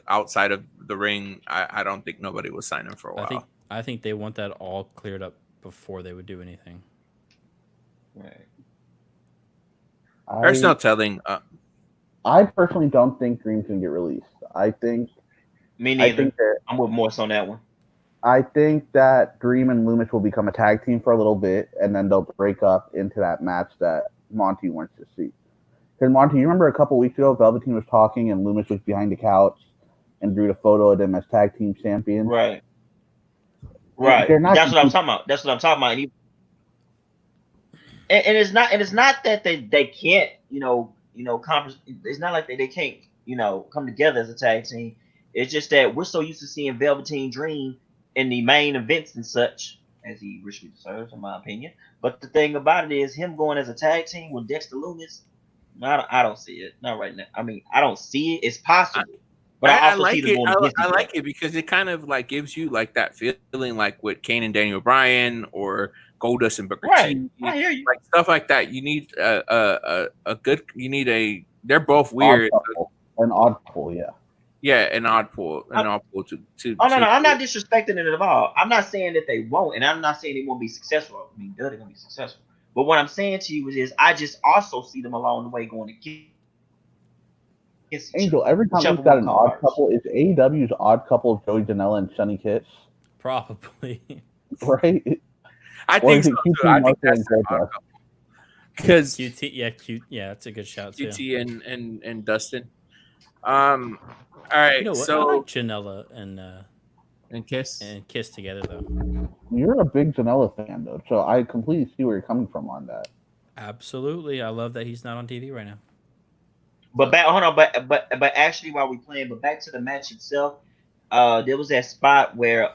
outside of the ring, I don't think nobody will sign him for a while. I think they want that all cleared up before they would do anything. Right. There's no telling. I personally don't think Dream's gonna get released. I think Me I neither. think that I'm with Morse on that one. Dream and Loomis will become a tag team for a little bit, and then they'll break up into that match that Monty wants to see. Because Monty, you remember a couple weeks ago, Velveteen was talking, and Loomis was behind the couch and drew the photo of them as tag team champions. Right. Right. They're not That's what I'm gonna talking about. That's what I'm talking about. And it's not that they can't, it's not like they can't, come together as a tag team. It's just that we're so used to seeing Velveteen Dream in the main events and such, as he richly deserves, in my opinion. But the thing about it is, him going as a tag team with Dexter Loomis, I don't see it. Not right now. I mean, I don't see it. It's possible. But I also like see them it. going against I each like other. it because it kind of like gives you like that feeling like with Kane and Daniel Bryan or Goldust and Booker Right. T, I hear you. like stuff like that. You need a good. You need a. They're both weird. An odd couple, yeah. Yeah, an odd pull to. Oh no, I'm not disrespecting it at all. I'm not saying that they won't, and I'm not saying they won't be successful. I mean, they're gonna be successful. But what I'm saying to you is, I just also see them along the way going against each Angel, other. every time Whichever we've got one an odd comes. couple, is AEW's odd couple Joey Janela and Sonny Kiss, Probably. right? I Or think is so it too. QT I think Marshall that's and the Goldust? odd couple. Because QT, yeah, that's a good shout too. QT and Dustin. All right, You know what? so I like Janela and Kiss. and Kiss together though. You're a big Janela fan, though, so I completely see where you're coming from on that. Absolutely, I love that he's not on TV right now. But hold on, but actually, while we're playing, but back to the match itself, there was that spot where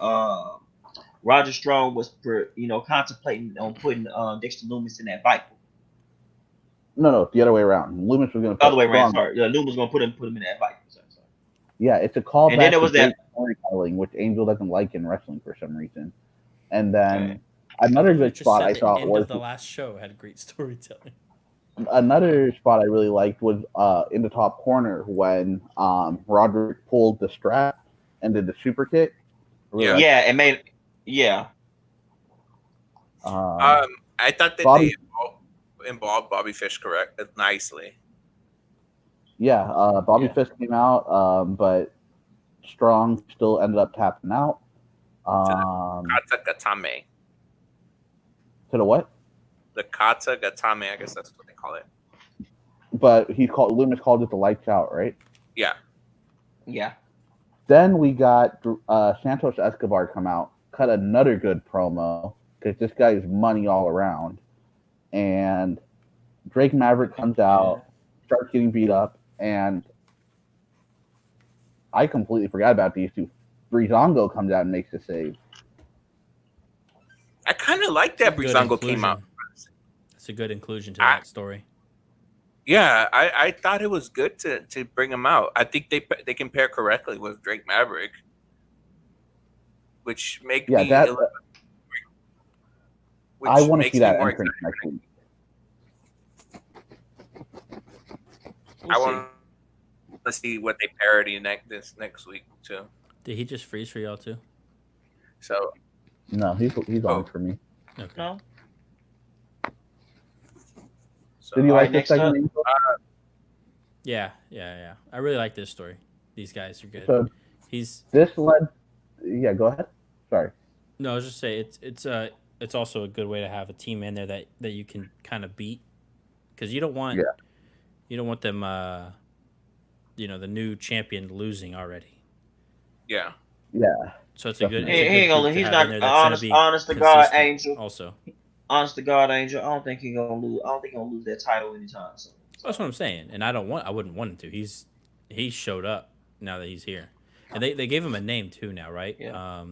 Roger Strong was contemplating on putting Dexter Loomis in that Viper. No, the other way around. Loomis was going to Other way around. Sorry, Loomis was gonna put him in that Viper. Sorry. Yeah, it's a callback And then there was to great that- storytelling, which Angel doesn't like in wrestling for some reason. And then Right. another good Just spot said I the thought end was of the last show had great storytelling. another spot I really liked was in the top corner when Roderick pulled the strap and did the super kick. I really Yeah. liked Yeah, it made. Yeah, I thought that Bobby- they involved Bobby Fish nicely. Yeah, Bobby Yeah. Fish came out, but Strong still ended up tapping out. Kata Gatame. To the what? The Kata Gatame, I guess that's what they call it. But Loomis called it the lights out, right? Yeah. Yeah. Then we got Santos Escobar come out, cut another good promo because this guy is money all around. And Drake Maverick comes out, starts getting beat up, and I completely forgot about these two. Breezango comes out and makes the save. I kind of like that Breezango came out. It's a good inclusion to I- that story. Yeah, I thought it was good to bring him out. I think they can pair correctly with Drake Maverick, which makes Yeah, me that which I want to makes see me that more entrance excited. next week. I want to see what they parody next week too. Did he just freeze for y'all too? So No, he's on for me. Okay. No. so Did you All like right, this next up. segment? Angel? Yeah. I really like this story. These guys are good. So He's this led. Yeah, go ahead. Sorry. no, I was just say it's also a good way to have a team in there that you can kind of beat, because you don't want them the new champion losing already. yeah. Yeah. So it's a good Definitely. He ain't gonna. group to He's have in not there that's honest. gonna be Honest to God, consistent Angel. Also, Honest to God, Angel. I don't think he's gonna lose. I don't think he's gonna lose that title anytime soon. that's what I'm saying, and I wouldn't want him to. He showed up now that he's here, and they gave him a name too now, right? Yeah.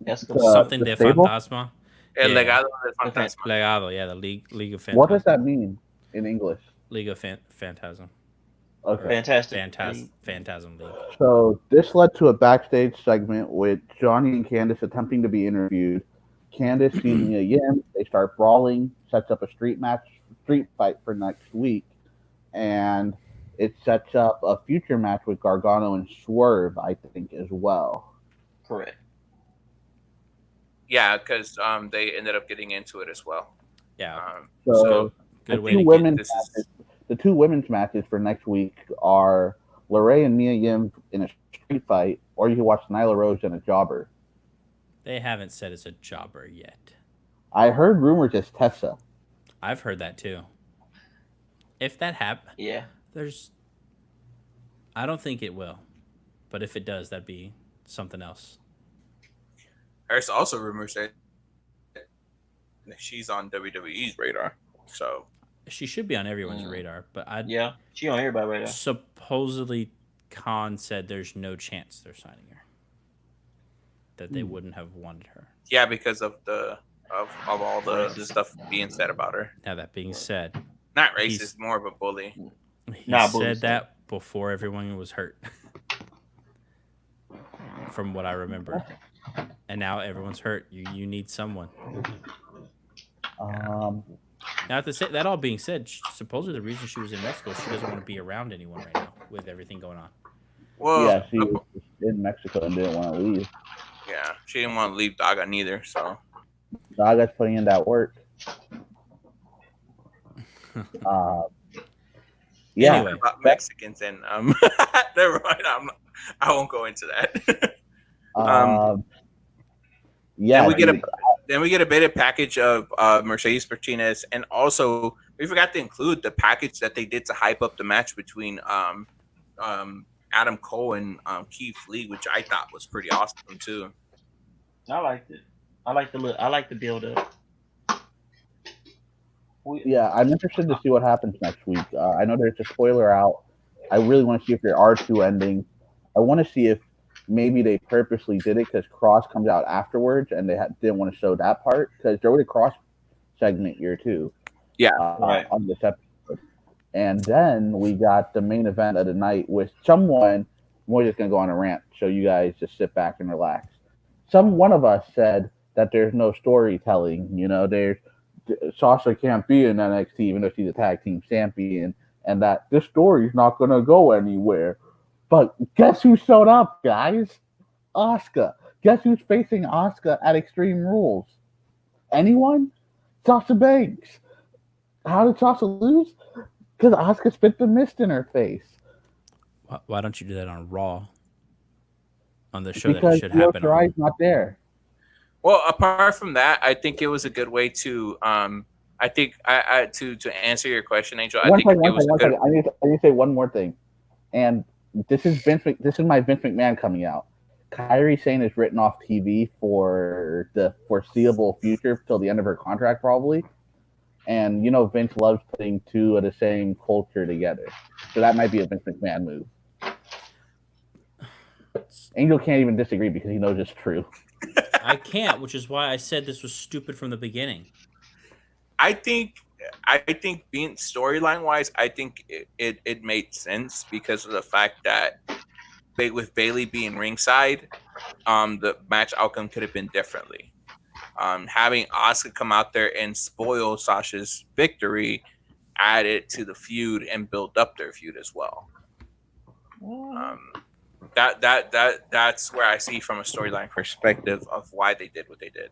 That's Something the de stable? Fantasma. El Yeah. Legado de Fantasma. Legado, yeah, the League of Phantasm. What does that mean in English? League of Phantasm. Okay. fantastic. Phantasm League. So this led to a backstage segment with Johnny and Candice attempting to be interviewed. Candice sees Mia Yim. They start brawling. Sets up a street fight for next week, and it sets up a future match with Gargano and Swerve, I think, as well. Correct. Yeah, because they ended up getting into it as well. Yeah. So good the way two to women's get this. matches, the two women's matches for next week are Lorraine and Mia Yim in a street fight, or you can watch Nyla Rose in a jobber. They haven't said it's a jobber yet. I heard rumors it's Tessa. I've heard that too. If that happens, Yeah. I don't think it will, but if it does, that'd be something else. There's also rumors that she's on WWE's radar. So She should be on everyone's radar, but Yeah. She on everybody right now. supposedly Khan said there's no chance they're signing her. That they wouldn't have wanted her. yeah, because of all the Racist. stuff being said about her. Now that being said, Not racist, more of a bully. he Nah, said bullshit. that before everyone was hurt. From what I remember. And now everyone's hurt. You need someone. Now, that all being said, supposedly the reason she was in Mexico, she doesn't want to be around anyone right now with everything going on. Well, Yeah, she was in Mexico and didn't want to leave. yeah, she didn't want to leave Daga neither. So Daga's putting in that work. Yeah. Anyway. about Mexicans and never mind. I won't go into that. Yeah. Then we get a beta package of Mercedes Martinez, and also we forgot to include the package that they did to hype up the match between Adam Cole and Keith Lee, which I thought was pretty awesome too. I liked it. I like the build up. Yeah, I'm interested to see what happens next week. I know there's a spoiler out. I really want to see if there are two endings. I want to see if maybe they purposely did it because Cross comes out afterwards and they didn't want to show that part because there was a Cross segment here too. Yeah, right. On this episode. And then we got the main event of the night with someone. We're just going to go on a rant, so you guys just sit back and relax. One of us said that there's no storytelling. You know, Sasha can't be in NXT even though she's a tag team champion, and that this story's not going to go anywhere. But guess who showed up, guys? Asuka. Guess who's facing Asuka at Extreme Rules? Anyone? Sasha Banks. How did Sasha lose? Because Asuka spit the mist in her face. Why don't you do that on Raw? On the show that Because should Io happen on. Shirai's not there. Well, apart from that, I think it was a good way to I think I to answer your question, Angel. I think it was a good. I need to say one more thing, and this is This is my Vince McMahon coming out. Kairi Sane is written off TV for the foreseeable future till the end of her contract, probably. And you know Vince loves putting two of the same culture together, so that might be a Vince McMahon move. Angel can't even disagree because he knows it's true. I can't, which is why I said this was stupid from the beginning. I think being storyline wise, I think it made sense because of the fact that with Bailey being ringside, the match outcome could have been differently. Having Asuka come out there and spoil Sasha's victory added to the feud and built up their feud as well. That's where I see from a storyline perspective of why they did what they did.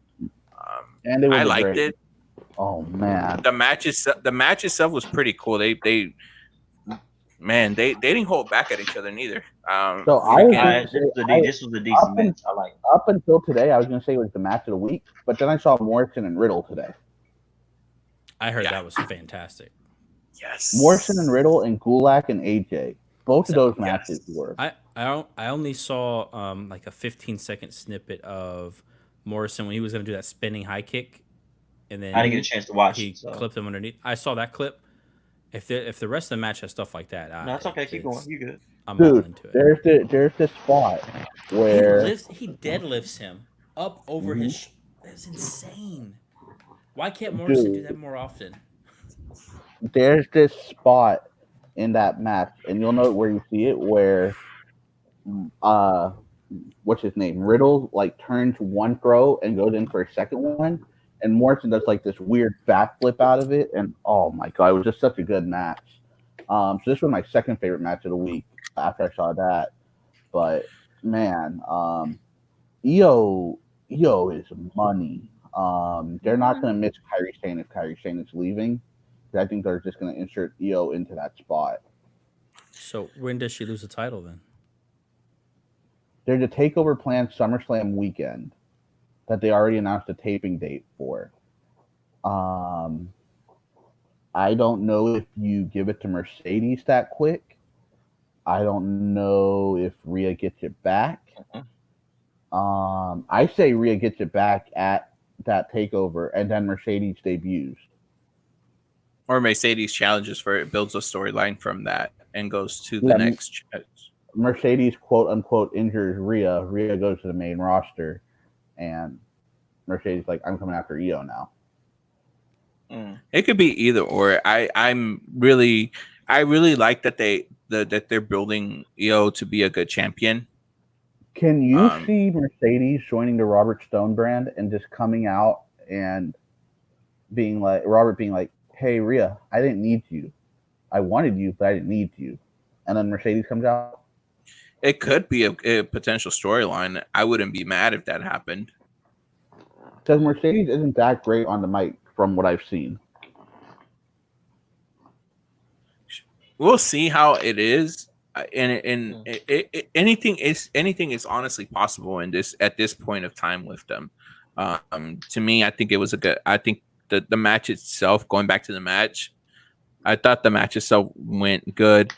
And it was I liked great. it. Oh man, The match itself was pretty cool. They didn't hold back at each other neither. So this was a decent match. I like. Up until today, I was going to say it was the match of the week, but then I saw Morrison and Riddle today. I heard that was fantastic. Yes, Morrison and Riddle and Gulak and AJ. Both of those matches were. I only saw like a 15-second snippet of Morrison when he was going to do that spinning high kick, and then I didn't get a chance to watch he it. So. clipped him underneath. I saw that clip. If the rest of the match has stuff like that, No, it's okay. Keep going. You good? I'm all into it. There's this spot where he deadlifts him up over his. That's insane. Why can't Morrison do that more often? There's this spot in that match, and you'll know where you see it, where what's his name? Riddle like turns one throw and goes in for a second one, and Morrison does like this weird backflip out of it, and oh my god, it was just such a good match. So this was my second favorite match of the week after I saw that. But man, Io is money. They're not going to miss Kairi Sane if Kairi Sane is leaving. I think they're just going to insert Io into that spot. So when does she lose the title then? There's a takeover planned SummerSlam weekend that they already announced a taping date for. I don't know if you give it to Mercedes that quick. I don't know if Rhea gets it back. I say Rhea gets it back at that takeover, and then Mercedes debuts. Or Mercedes challenges for it, builds a storyline from that, and goes to the next. Mercedes, quote unquote, injures Rhea. Rhea goes to the main roster, and Mercedes like, I'm coming after Io now. It could be either or. I really like that they're building Io to be a good champion. Can you see Mercedes joining the Robert Stone brand and just coming out and being like, hey, Rhea, I didn't need you. I wanted you, but I didn't need you. And then Mercedes comes out? It could be a potential storyline. I wouldn't be mad if that happened. Because Mercedes isn't that great on the mic from what I've seen. We'll see how it is. Anything is honestly possible in this at this point of time with them. To me, I think it was a good. I think the match itself, going back to the match, I thought the match itself went good.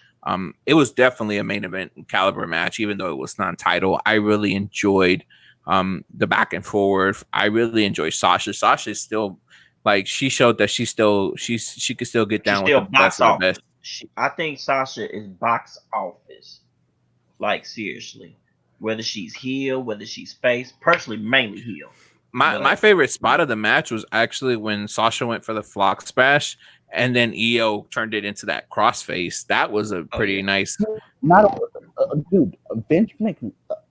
It was definitely a main event caliber match, even though it was non-title. I really enjoyed the back and forward. I really enjoyed Sasha. Sasha is still like, she showed that she could still get down with the best of the best. I think Sasha is box office. Like, seriously. Whether she's heel, whether she's face, personally, mainly heel. My favorite spot of the match was actually when Sasha went for the flock splash, and then Io turned it into that crossface. That was a pretty nice. Dude, Vince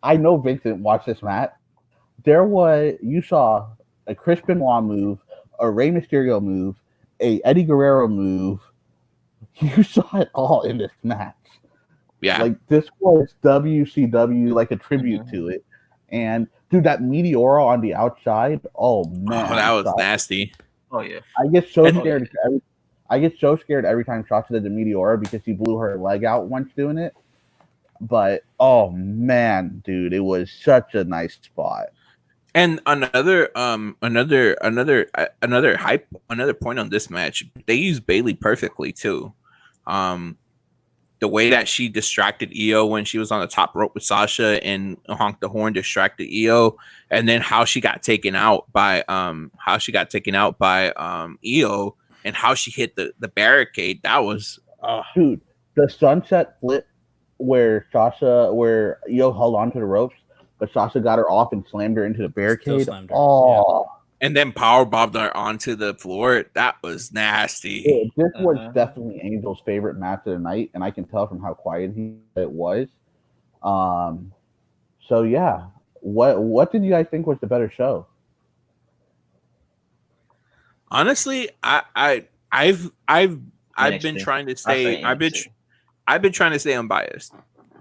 I know Vince didn't watch this match. You saw a Chris Benoit move, a Rey Mysterio move, a Eddie Guerrero move. You saw it all in this match. Yeah. Like, this was WCW, like a tribute to it. And, dude, that Meteora on the outside, oh, man. That was nasty. Oh, yeah. I get so scared. I get so scared every time Sasha did the Meteora because she blew her leg out once doing it. But oh man, dude, it was such a nice spot. And another point on this match, they used Bailey perfectly too. The way that she distracted Io when she was on the top rope with Sasha and honked the horn, distracted Io, and then how she got taken out by Io, and how she hit the barricade. That was Dude, the sunset flip where Io held onto the ropes, but Sasha got her off and slammed her into the barricade. slammed her, Oh, and then power bombed her onto the floor. That was nasty. this was definitely Angel's favorite match of the night, and I can tell from how quiet it was. So yeah, what did you guys think was the better show? Honestly, I've been trying to stay. I've been trying to stay unbiased,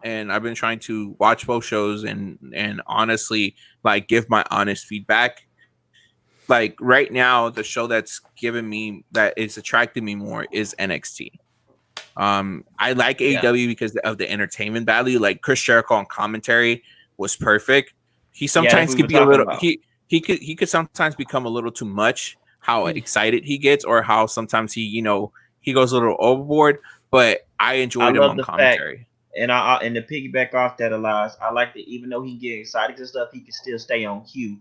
and I've been trying to watch both shows and honestly, like, give my honest feedback. Like right now, the show that's attracting me more is NXT. I like AEW because of the entertainment value. Like Chris Jericho on commentary was perfect. He sometimes could be a little he could sometimes become a little too much how excited he gets, or how sometimes he goes a little overboard. But I enjoyed him on commentary. And and to piggyback off that, Elias, I like that even though he get excited and stuff, he can still stay on cue,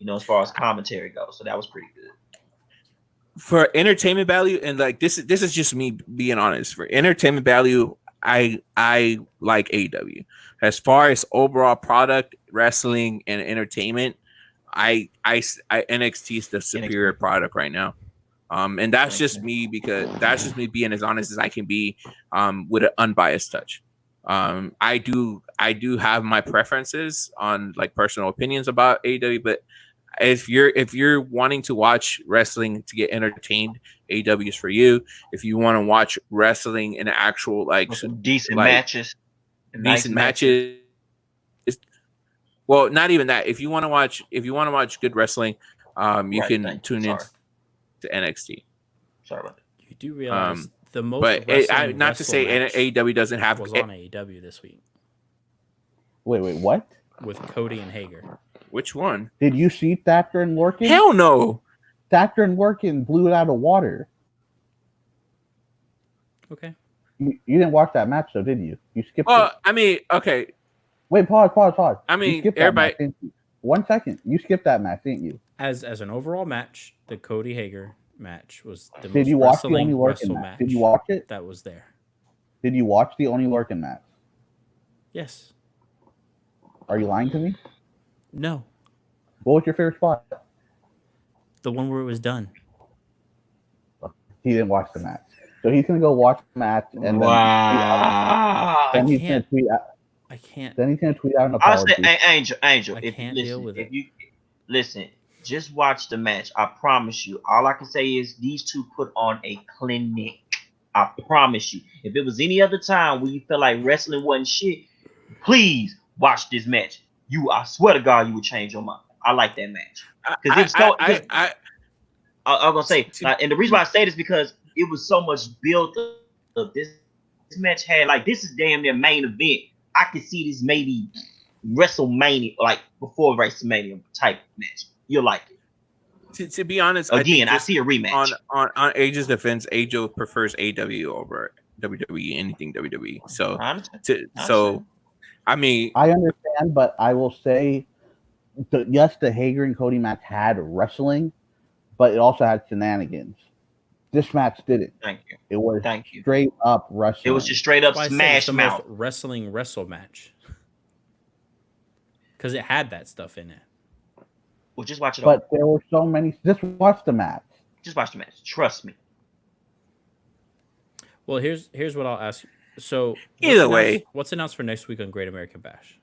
as far as commentary goes. So that was pretty good. For entertainment value, and like this is just me being honest. For entertainment value, I like AEW. As far as overall product, wrestling, and entertainment, I NXT is the superior product right now. And that's just me, because that's just me being as honest as I can be, with an unbiased touch. I do have my preferences on like personal opinions about AEW, but if you're wanting to watch wrestling to get entertained, AEW is for you. If you want to watch wrestling in actual decent matches, well, not even that. If you want to watch good wrestling, you can tune in to NXT. Sorry about that. You do realize the most, but not to say AEW doesn't have was on AEW this week. Wait, what? With Cody and Hager. Which one? Did you see Thatcher and Lorcan? Hell no. Thatcher and Lorcan blew it out of water. Okay. You didn't watch that match, though, did you? You skipped it. Well, I mean, okay. Wait, pause. I mean, everybody. Match, 1 second. You skipped that match, didn't you? As an overall match, the Cody Hager match was the Did most you watch the Only wrestle Lorcan match. Did you watch it? That was there. Did you watch the Only Lorcan match? Yes. Are you lying to me? No. What was your favorite spot? The one where it was done. He didn't watch the match. So he's going to go watch the match, and then he's going to tweet out. I can't. Then he's going to tweet out an apology. Angel, I can't deal with it. Listen, just watch the match. I promise you. All I can say is these two put on a clinic. I promise you. If it was any other time where you felt like wrestling wasn't shit, please watch this match. I swear to God, you would change your mind. I like that match. Because I was gonna say, and the reason why I say this is because it was so much built up. This match had this is damn near main event. I could see this maybe WrestleMania, like before WrestleMania type match. You'll like it. To be honest, again, I see a rematch. On Age's defense, Age prefers AW over WWE, anything WWE. So I mean, I understand, but I will say, yes, the Hager and Cody match had wrestling, but it also had shenanigans. This match didn't. Thank you. It was straight up wrestling. It was just straight up smash mouth. Wrestling match. Because it had that stuff in it. Well, just watch it. But there were so many. Just watch the match. Just watch the match. Trust me. Well, here's what I'll ask you. So either way, what's announced for next week on Great American Bash?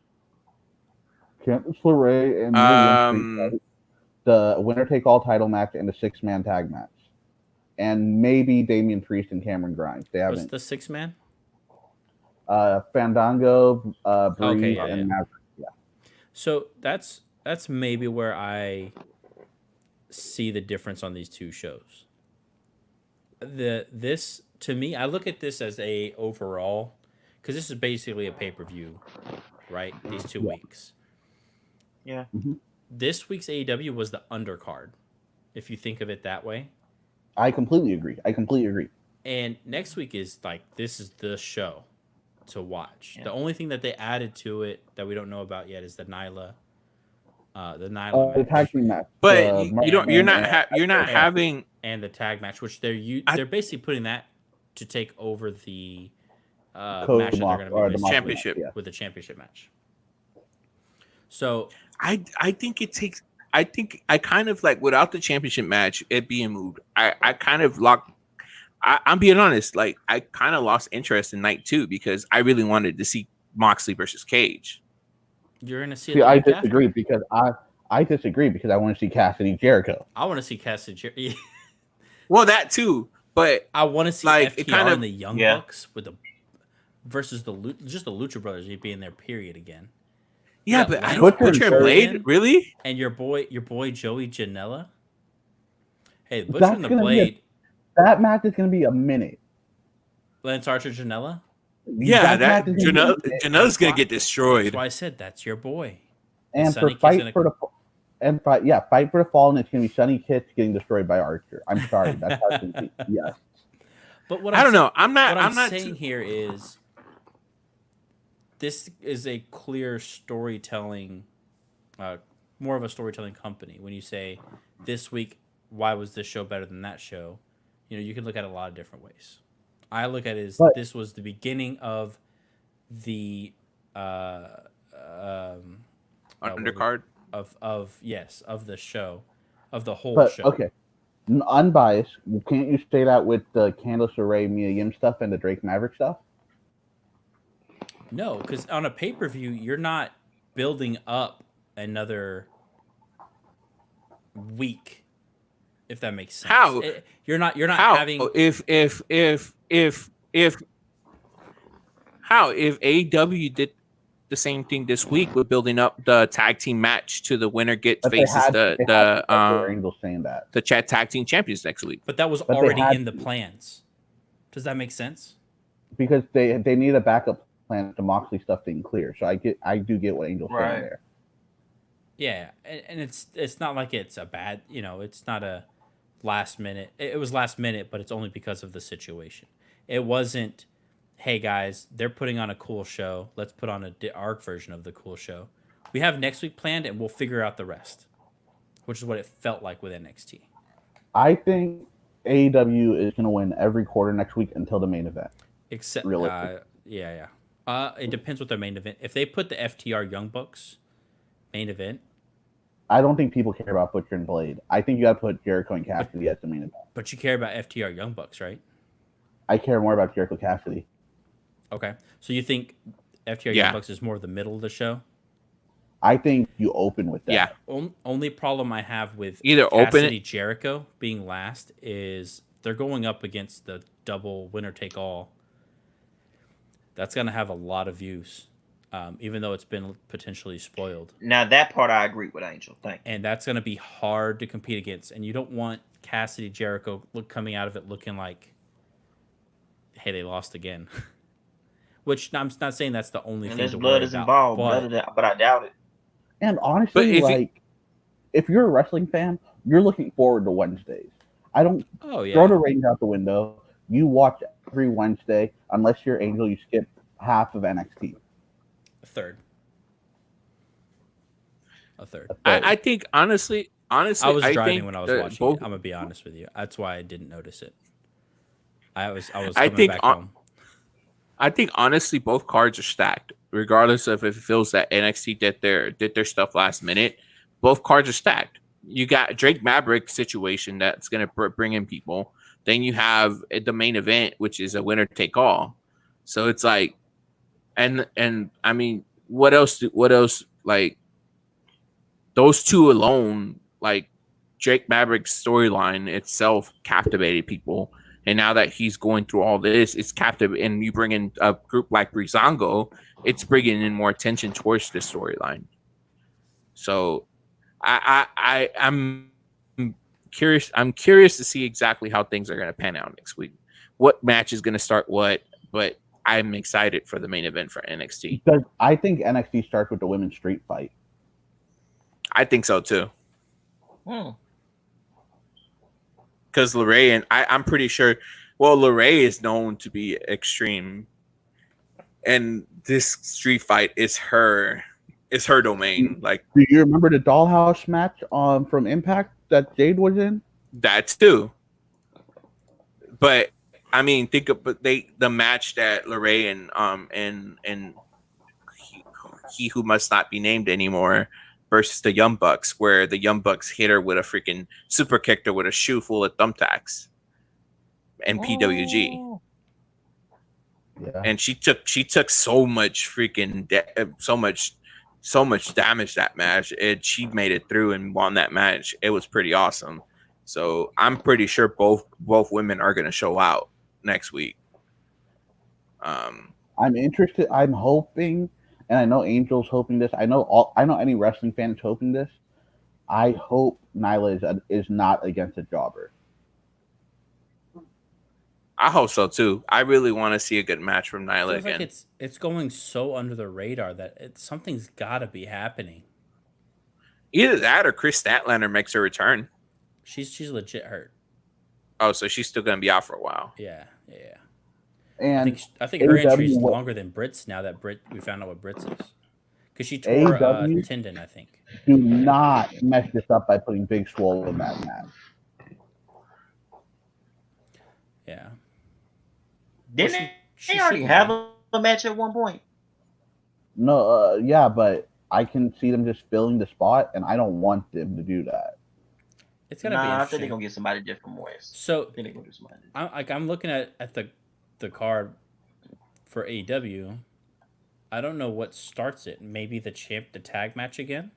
Candice LeRae and the winner take all title match and the 6-man tag match, and maybe Damian Priest and Cameron Grimes. They haven't. What's the 6-man? Fandango, Breeze, and Maverick. Yeah. So that's maybe where I see the difference on these two shows. This to me, I look at this as a overall because this is basically a pay-per-view, right? These 2 Yeah. weeks. Yeah. This week's AEW was the undercard, if you think of it that way. I completely agree. And next week is like this is the show to watch. Yeah. The only thing that they added to it that we don't know about yet is the Nyla The match tag team match. But you don't. You're not. You're not and- having. and the tag match, which they're basically putting that to take over the match that they're going to be missing championship. with the championship match. So I think it takes. I think I kind of like without the championship match, it being moved. I kind of locked. I'm being honest. Like I kind of lost interest in night 2 because I really wanted to see Moxley versus Cage. you're going to see. See, I disagree because I disagree because I want to see Cassidy Jericho. I want to see Cassidy. Well, that too, but I want to see like, FTR it kind of- and the Young Bucks with the versus the Lucha Brothers being there. Period again. yeah, Yeah, but I Lance don't Butcher Butcher and and Blade Blade. really. And your boy Joey Janela. Hey, Butcher That's and the gonna be Blade. That match is going to be a minute. Lance Archer Janela. Yeah, match is gonna be a minute. Janela's gonna get That's destroyed. why I said that's your boy. And Sonny for Kiss fight for the fight for the fallen, it's going to be Sonny Kiss getting destroyed by Archer. I'm sorry, that's how it's going to be. Yes. But what I don't know. I'm not. What I'm not saying here is this is a clear storytelling, more of a storytelling company. When you say this week, why was this show better than that show? You can look at it a lot of different ways. I look at it as this was the beginning of the undercard. of the show, of the whole But show. okay, unbiased. Can't you say that with the Candice LeRae, Mia Yim stuff and the Drake Maverick stuff? No, because on a pay-per-view, you're not building up another week, if that makes sense. How? You're not How having if how if AEW did the same thing this week with building up the tag team match to the winner gets But faces the Angels saying that. the chat tag team champions next week. but that was But they already had in the to. plans. Does that make sense? Because they need a backup plan if the Moxley stuff didn't clear. So I do get what Angel's Right. saying there. Yeah, and it's not like it's a bad, it's not a last minute. It was last minute, but it's only because of the situation. It wasn't, hey guys, they're putting on a cool show. Let's put on our version of the cool show. We have next week planned, and we'll figure out the rest, which is what it felt like with NXT. I think AEW is going to win every quarter next week until the main event. Except, Realistic. yeah. It depends what their main event. If they put the FTR Young Bucks main event, I don't think people care about Butcher and Blade. I think you got to put Jericho and Cassidy as the main event. but you care about FTR Young Bucks, right? I care more about Jericho Cassidy. Okay, so you think FTR Yeah. Young Bucks is more of the middle of the show? I think you open with that. Yeah. Only problem I have with Either open Cassidy it- Jericho being last is they're going up against the double winner take all. That's gonna have a lot of views, even though it's been potentially spoiled, Now that part I agree with Angel. Thank you. and that's gonna be hard to compete against. And you don't want Cassidy Jericho coming out of it looking like, hey, they lost again. Which I'm not saying that's the only And thing this to blood worry is about, involved, but but I doubt it. And But honestly, if if you're a wrestling fan, you're looking forward to Wednesdays. I don't oh yeah, throw the ratings out the window. You watch every Wednesday, unless you're Angel, you skip half of NXT. a third. I think honestly, I was driving think when I was that watching both- it. I'm gonna be honest with you. That's why I didn't notice it. I was I coming think back on- home. I think honestly both cards are stacked, regardless of if it feels that NXT did their stuff last minute. Both cards are stacked. You got Drake Maverick situation that's going to bring in people. Then you have the main event, which is a winner take all. So it's like, and I mean, what else? Like those two alone, like Drake Maverick's storyline itself captivated people. And now that he's going through all this, it's captive. And you bring in a group like Breezango, it's bringing in more attention towards this storyline. So I'm curious. I'm curious to see exactly how things are going to pan out next week. What match is going to start what? But I'm excited for the main event for NXT. I think NXT starts with the women's street fight. I think so too. Hmm. Because LeRae and I'm pretty sure. Well, LeRae is known to be extreme, and this street fight is her domain. Like Do you remember the Dollhouse match from Impact that Jade was in? that too. But I mean, think of the match that LeRae and he who must not be named anymore versus the Young Bucks, where the Young Bucks hit her with a freaking super kicker with a shoe full of thumbtacks and PWG. Oh. Yeah. And she took so much freaking so much damage that match, and she made it through and won that match. It was pretty awesome. So I'm pretty sure both women are going to show out next week. I'm interested. I'm hoping, and I know Angel's hoping this. I know any wrestling fan is hoping this. I hope Nyla is not against a jobber. I hope so too. I really want to see a good match from Nyla Feels again. like it's going so under the radar that something's got to be happening. Either that or Chris Statlander makes a return. She's legit hurt. Oh, so she's still going to be out for a while. Yeah. And I think her injury is AEW longer than Britt's now that we found out what Britt's is. Because she tore a AEW tendon, I think. do not mess this up by putting Big Swole in that match. Yeah. Didn't she they already shouldn't have be. a match at one point? No, yeah, but I can see them just filling the spot, and I don't want them to do that. It's gonna be I think interesting. they're gonna get somebody different ways. So I think they're gonna do somebody different. I'm looking at the card for AEW. I don't know what starts it. Maybe the tag match again.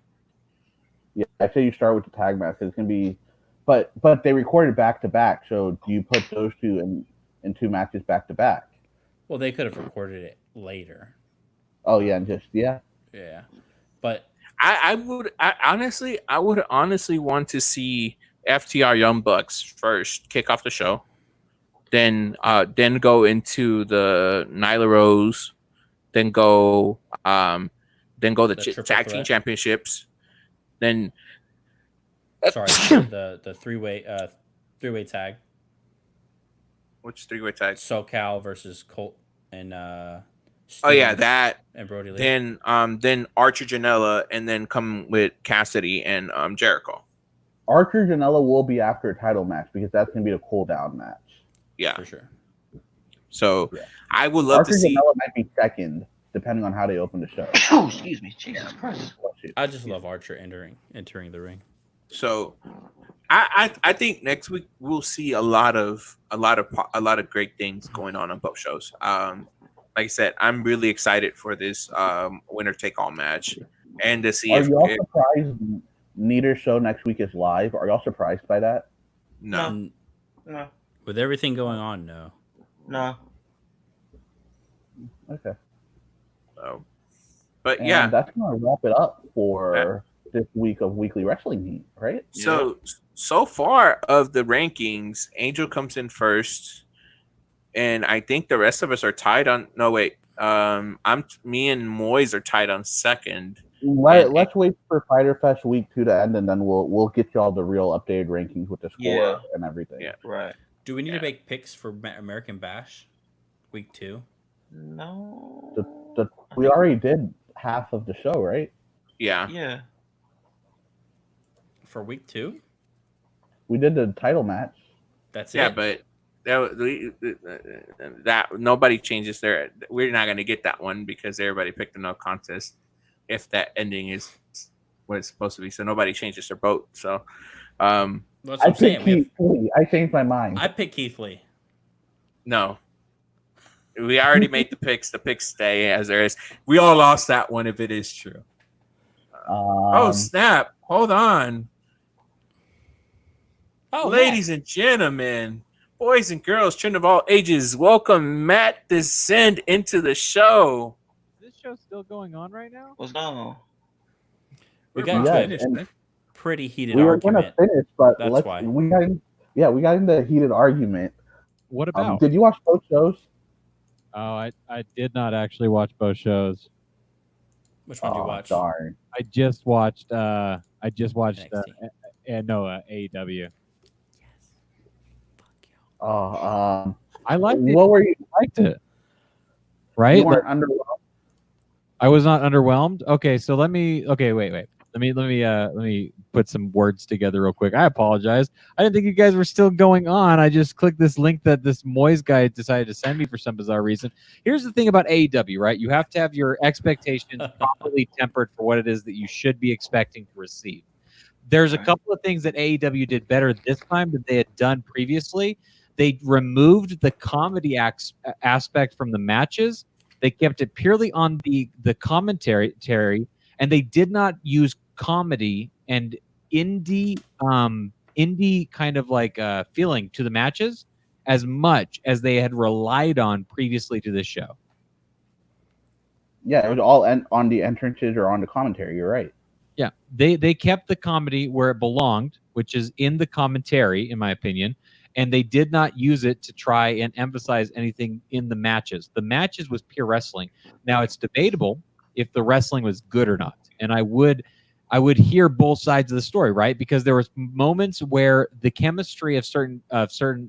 Yeah, I say you start with the tag match. It's gonna be, but they recorded back to back. So do you put those two in two matches back to back? Well, they could have recorded it later. Oh yeah, and just yeah. But I would honestly want to see FTR Young Bucks first kick off the show, then go into the Nyla Rose, then go the tag team championships, then the three-way tag. Which three-way tag? SoCal versus Colt and oh yeah, that and Brody Lee. Then Archer Janela, and then come with Cassidy and Jericho. Archer Janela will be after a title match because that's gonna be a cool down match. Yeah, for sure. So I would love Archer to see. Janela might be second, depending on how they open the show. Oh, excuse me, Jesus Christ! I just love Archer entering the ring. So I think next week we'll see a lot of great things going on both shows. Like I said, I'm really excited for this winner take all match, and to see. Are y'all surprised neither show next week is live? Are y'all surprised by that? No. With everything going on, no. Okay. But and yeah, that's gonna wrap it up for this week of Weekly Wrestling Heat, right? So far of the rankings, Angel comes in first. And I think the rest of us are tied on. No, wait. Me and Moyes are tied on second. Let's wait for Fyter Fest week 2 to end, and then we'll get y'all the real updated rankings with the score and everything. Yeah, right. Do we need to make picks for American Bash week 2? No. We already did half of the show, right? Yeah. For week 2, we did the title match. That's it. Yeah, but. That nobody changes their. We're not going to get that one because everybody picked a no contest. If that ending is what it's supposed to be, so nobody changes their vote. So, that's what I I'm saying. Keith Lee. I changed my mind. I picked Keith Lee. No, we already made the picks. The picks stay as there is. We all lost that one if it is true. Oh snap! Hold on, ladies and gentlemen. Boys and girls, children of all ages, welcome Matt Descend into the show. Is this show still going on right now? What's going on? We got finished. pretty heated We were going to argument. finish, but That's why. we got into a heated argument. What about? Did you watch both shows? Oh, I did not actually watch both shows. Which one did you watch? Darn. I just watched NXT. AEW. Oh, I liked it. what were you? Liked it. Right? You weren't underwhelmed. I was not underwhelmed. Okay, so wait. Let me put some words together real quick. I apologize. I didn't think you guys were still going on. I just clicked this link that this Moyes guy decided to send me for some bizarre reason. Here's the thing about AEW, right? You have to have your expectations properly tempered for what it is that you should be expecting to receive. There's a couple of things that AEW did better this time than they had done previously. They removed the comedy aspect from the matches. They kept it purely on the commentary, and they did not use comedy and indie kind of like feeling to the matches as much as they had relied on previously to this show. Yeah, it was all on the entrances or on the commentary. You're right. Yeah, they kept the comedy where it belonged, which is in the commentary, in my opinion, and they did not use it to try and emphasize anything in the matches. The matches was pure wrestling. Now, it's debatable if the wrestling was good or not, and I would hear both sides of the story, right? Because there was moments where the chemistry of certain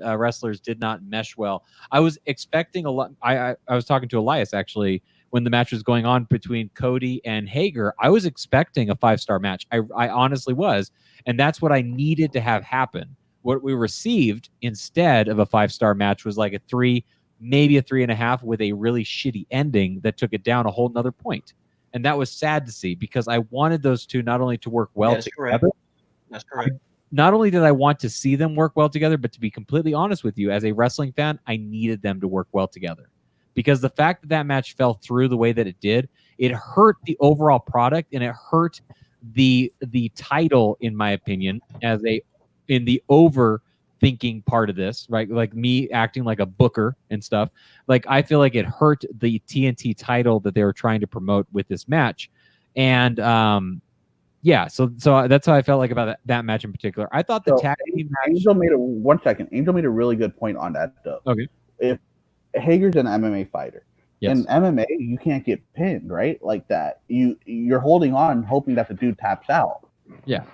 wrestlers did not mesh well. I was expecting a lot. I was talking to Elias actually when the match was going on between Cody and Hager. I was expecting a 5-star match. I honestly was, and that's what I needed to have happen. What we received instead of a 5-star match was like a 3, maybe a 3.5 with a really shitty ending that took it down a whole nother point. And that was sad to see because I wanted those two not only to work well together. Correct. That's correct. Not only did I want to see them work well together, but to be completely honest with you, as a wrestling fan, I needed them to work well together. Because the fact that that match fell through the way that it did, it hurt the overall product and it hurt the title, in my opinion, in the overthinking part of this, right? Like me acting like a booker and stuff. Like I feel like it hurt the TNT title that they were trying to promote with this match. And yeah, so that's how I felt like about that match in particular. I thought the tag team match. Angel made a really good point on that though. Okay. If Hager's an MMA fighter. Yes. In MMA, you can't get pinned, right? Like that. You're holding on, hoping that the dude taps out. Yeah.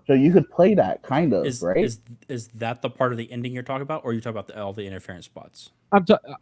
So you could play that kind of, right? Is that the part of the ending you're talking about, or are you talking about all the interference spots?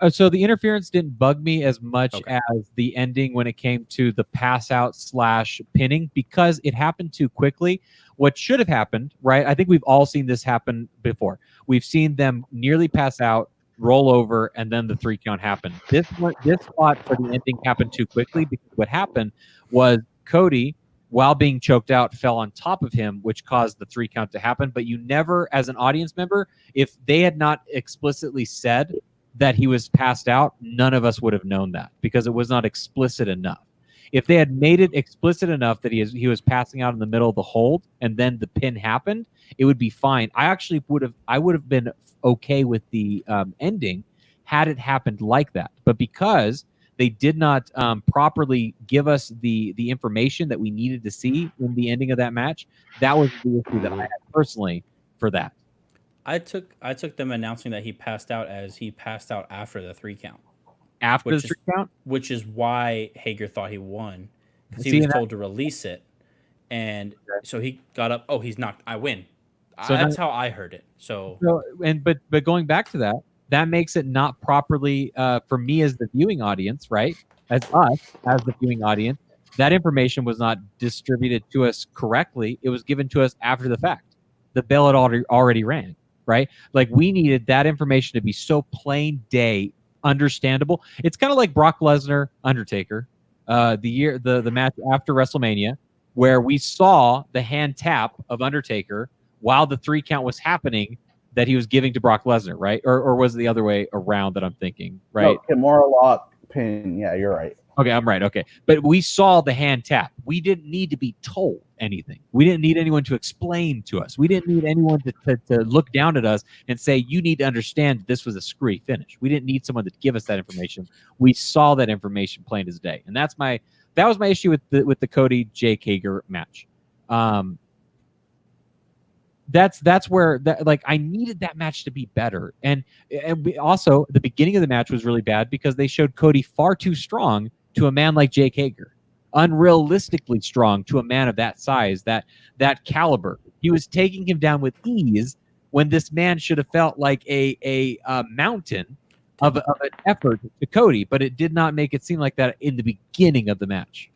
So the interference didn't bug me as much Okay. as the ending when it came to the pass out / pinning because it happened too quickly. What should have happened, right? I think we've all seen this happen before. We've seen them nearly pass out, roll over, and then the 3 count happened. This spot for the ending happened too quickly because what happened was Cody, while being choked out, fell on top of him, which caused the 3 count to happen. But you never, as an audience member, if they had not explicitly said that he was passed out, none of us would have known that because it was not explicit enough. If they had made it explicit enough that he was passing out in the middle of the hold and then the pin happened, it would be fine. I would have been okay with the ending had it happened like that. But because they did not properly give us the information that we needed to see in the ending of that match, that was the issue that I had personally for that. I took them announcing that he passed out as he passed out after the 3 count. After the 3 count? Which is why Hager thought he won. Because he See, was told to release it. And so he got up. Oh, he's knocked. I win. So that's how I heard it. So but going back to that makes it not properly for me as the viewing audience, right? As the viewing audience, that information was not distributed to us correctly. It was given to us after the fact. The bell had already rang, right? Like we needed that information to be so plain day understandable. It's kind of like Brock Lesnar Undertaker, the match after WrestleMania, where we saw the hand tap of Undertaker while the 3 count was happening that he was giving to Brock Lesnar, right? Or was it the other way around that I'm thinking, right? No, Kimura lock pin. Yeah, you're right. Okay, I'm right. Okay. But we saw the hand tap. We didn't need to be told anything. We didn't need anyone to explain to us. We didn't need anyone to look down at us and say, you need to understand that this was a screwy finish. We didn't need someone to give us that information. We saw that information plain as day. And that was my issue with the Cody Jake Hager match. that's where that, like, I needed that match to be better. And also the beginning of the match was really bad because they showed Cody far too strong to a man like Jake Hager, unrealistically strong to a man of that size, that caliber. He was taking him down with ease when this man should have felt like a mountain of an effort to Cody, but it did not make it seem like that in the beginning of the match.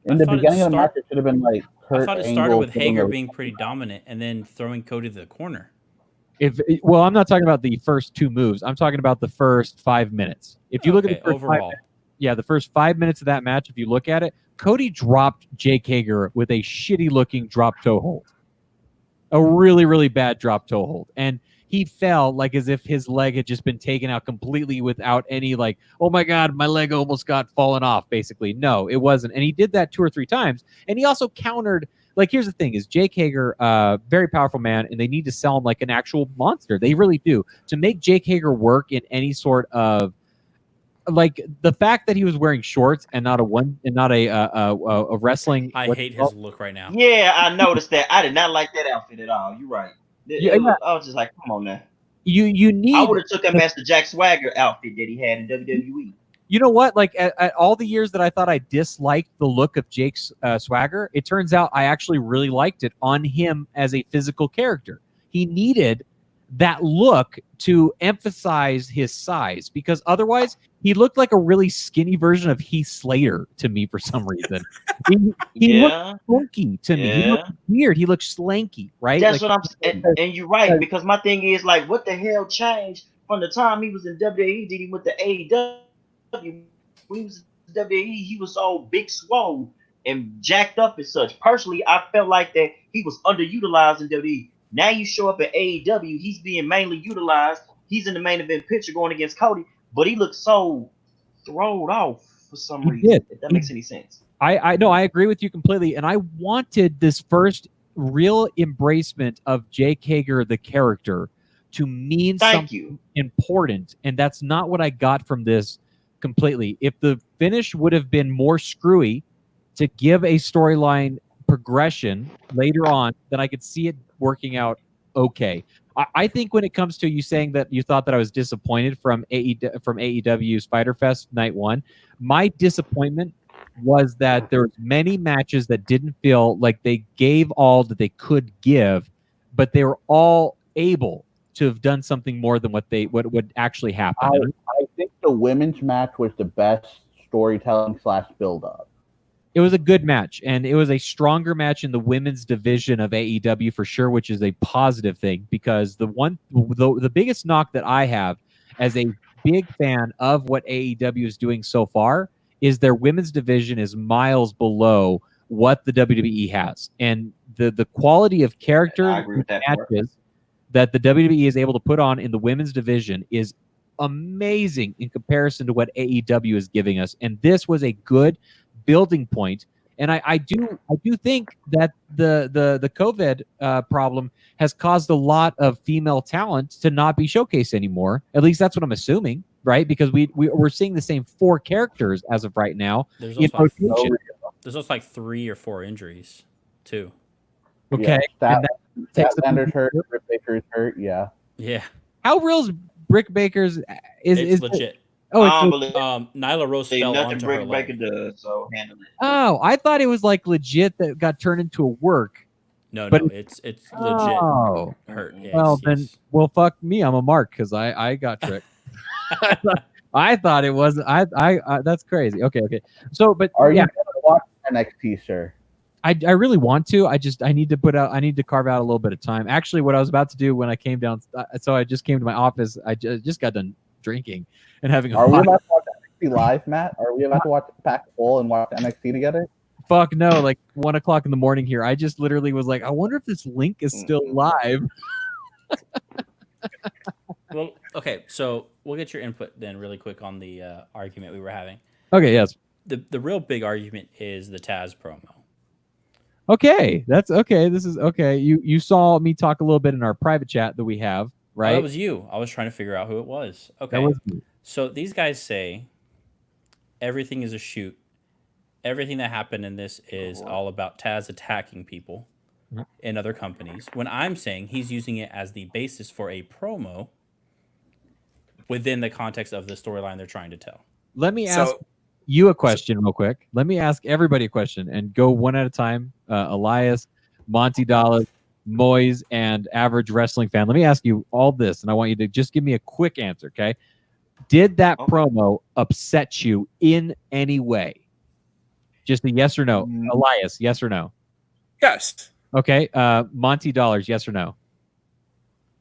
In the beginning of the match, it should have been like Kurt I thought it Angle started with putting Hager the- being pretty dominant and then throwing Cody to the corner. Well, I'm not talking about the first 2 moves. I'm talking about the first 5 minutes. If you look at the first overall, the first 5 minutes of that match, if you look at it, Cody dropped Jake Hager with a shitty looking drop toe hold. A really, really bad drop toe hold. And he fell like as if his leg had just been taken out completely without any like, oh my God, my leg almost got fallen off, basically. No, it wasn't. And he did that 2 or 3 times. And he also countered, like, here's the thing is Jake Hager, very powerful man, and they need to sell him like an actual monster. They really do. To make Jake Hager work in any sort of, like, the fact that he was wearing shorts and not a wrestling. I hate his look right now. Yeah, I noticed that. I did not like that outfit at all. You're right. I was just like, come on now. You need. I would have took him as the Jack Swagger outfit that he had in WWE. You know what? Like at all the years that I thought I disliked the look of Jake's Swagger, it turns out I actually really liked it on him as a physical character. He needed that look to emphasize his size because otherwise he looked like a really skinny version of Heath Slater to me for some reason. He looked funky to me. He looked weird. He looked slanky, right? That's like, what I'm saying. And you're right, because my thing is like, what the hell changed from the time he was in WWE? Did he went to AEW? When he was in WWE, he was all big, swole, and jacked up and such. Personally, I felt like that he was underutilized in WWE. Now you show up at AEW, he's being mainly utilized. He's in the main event picture going against Cody, but he looks so thrown off for some reason. If that makes any sense. I know, I agree with you completely. And I wanted this first real embracement of Jake Hager, the character, to mean something important. And that's not what I got from this completely. If the finish would have been more screwy to give a storyline progression later on, then I could see it working out okay. I think when it comes to you saying that you thought that I was disappointed from AEW's Fyter Fest Night 1, my disappointment was that there was many matches that didn't feel like they gave all that they could give, but they were all able to have done something more than what would actually happen. I think the women's match was the best storytelling / build up. It was a good match, and it was a stronger match in the women's division of AEW for sure, which is a positive thing because the biggest knock that I have as a big fan of what AEW is doing so far is their women's division is miles below what the WWE has, and the quality of character matches that the WWE is able to put on in the women's division is amazing in comparison to what AEW is giving us, and this was a good building point. And I do think that the COVID problem has caused a lot of female talent to not be showcased anymore. At least that's what I'm assuming, right? Because we're seeing the same 4 characters as of right now. There's also like 3 or 4 injuries too. Okay, Statlander's hurt. Britt Baker's hurt. Yeah. How real is Britt Baker's? Is legit? Nyla Rose fell onto her leg. Baker does, so handle it. Oh, I thought it was like legit that got turned into a work. No, it's legit. Oh, hurt. Yes, well then, well, fuck me. I'm a mark because I got tricked. I thought it was. I that's crazy. Okay. So, but are you gonna watch NXT, sir? I really want to. I need to carve out a little bit of time. Actually, what I was about to do when I came down, so I just came to my office. I just got done drinking and having. Are we about to watch NXT live, Matt? Are we about to watch Pack a Bowl and watch NXT together? Fuck no! Like 1 o'clock in the morning here. I just literally was like, I wonder if this link is still live. Well, okay, so we'll get your input then, really quick, on the argument we were having. Okay. Yes. The real big argument is the Taz promo. Okay, that's okay. This is okay. You saw me talk a little bit in our private chat that we have, right? Oh, that was you. I was trying to figure out who it was. Okay. That was me. So these guys say everything is a shoot. Everything that happened in this is all about Taz attacking people. in other companies, when I'm saying he's using it as the basis for a promo within the context of the storyline they're trying to tell. Let me ask you a question real quick. Let me ask everybody a question and go one at a time. Elias, Monty Dallas, Moise, and Average Wrestling Fan. Let me ask you all this, and I want you to just give me a quick answer, okay? Did that promo upset you in any way? Just a yes or no. Elias, yes or no? Yes. Okay. Monty Dollars, yes or no?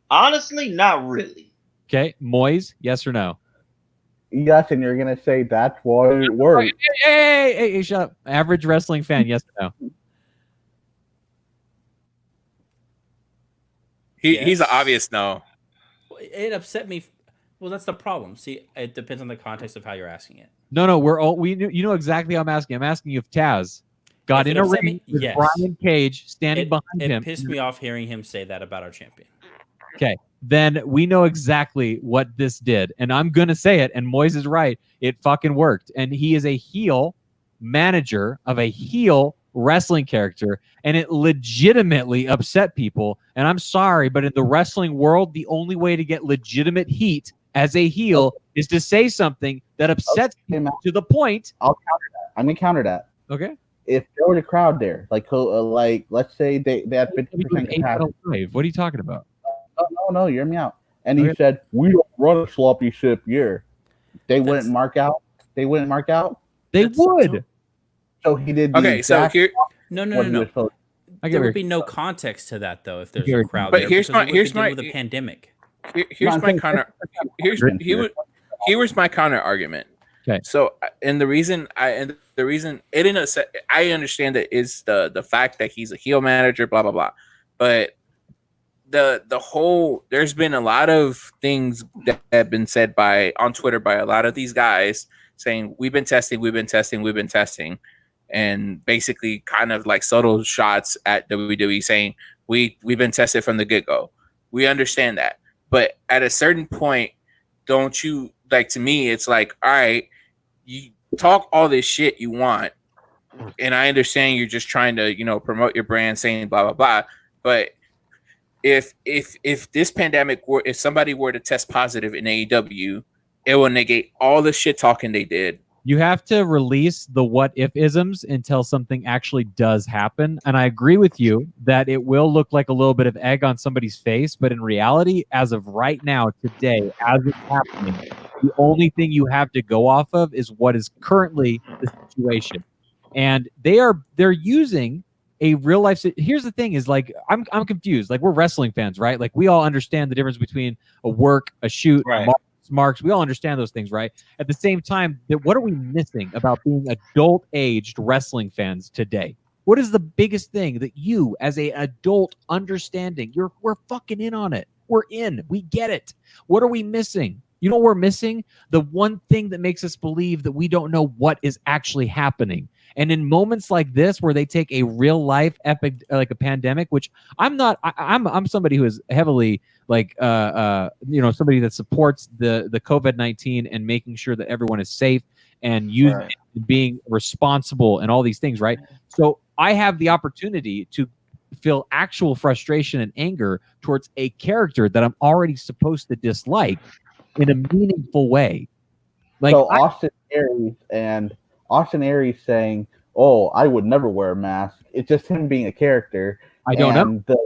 Honestly, not really. Okay. Moise, yes or no? Yes, and you're gonna say that's why it worked. Hey, shut up. Average Wrestling Fan, yes or no? He's an obvious no. It upset me. Well, that's the problem. See, it depends on the context of how you're asking it. No, you know exactly how I'm asking. I'm asking you if Taz got in a ring with Brian Cage standing behind him. It pissed me off hearing him say that about our champion. Okay, then we know exactly what this did, and I'm gonna say it. And Moise is right; it fucking worked. And he is a heel manager of a heel wrestling character, and it legitimately upset people. And I'm sorry, but in the wrestling world, the only way to get legitimate heat as a heel is to say something that upsets people to the point. I'll counter that. I'm gonna counter that. Okay. If there was a crowd there, like let's say they had 50% capacity. What are you talking about? No, hear me out. And he said, "We don't run a sloppy ship here." They wouldn't mark out. They wouldn't mark out. They would. So he did. Okay, so here, no. There would be no context to that though if there's a crowd. But here's my with a pandemic. Here's my counter. Here's my counter argument. Okay. So, and the reason it didn't. I understand that is the fact that he's a heel manager, blah blah blah, but the whole there's been a lot of things that have been said on Twitter by a lot of these guys saying we've been testing, and basically kind of like subtle shots at WWE saying we've been tested from the get-go. We understand that. But at a certain point, don't you like, to me, it's like, all right, you talk all this shit you want, and I understand you're just trying to, promote your brand, saying blah blah blah. But if this pandemic if somebody were to test positive in AEW, it will negate all the shit talking they did. You have to release the what if isms until something actually does happen. And I agree with you that it will look like a little bit of egg on somebody's face. But in reality, as of right now, today, as it's happening, the only thing you have to go off of is what is currently the situation. And they're using a real life. Here's the thing is, like, I'm confused. Like, we're wrestling fans, right? Like, we all understand the difference between a work, a shoot, right. Marks, we all understand those things, right? At the same time, what are we missing about being adult-aged wrestling fans today? What is the biggest thing that you, as an adult understanding, we're fucking in on it. We're in. We get it. What are we missing? You know what we're missing? The one thing that makes us believe that we don't know what is actually happening. And in moments like this, where they take a real life epic, like a pandemic, which I'm somebody who is heavily like, somebody that supports the COVID-19 and making sure that everyone is safe and being responsible and all these things, right? So I have the opportunity to feel actual frustration and anger towards a character that I'm already supposed to dislike in a meaningful way. Like, so Austin Aries saying, "Oh, I would never wear a mask." It's just him being a character. I don't know.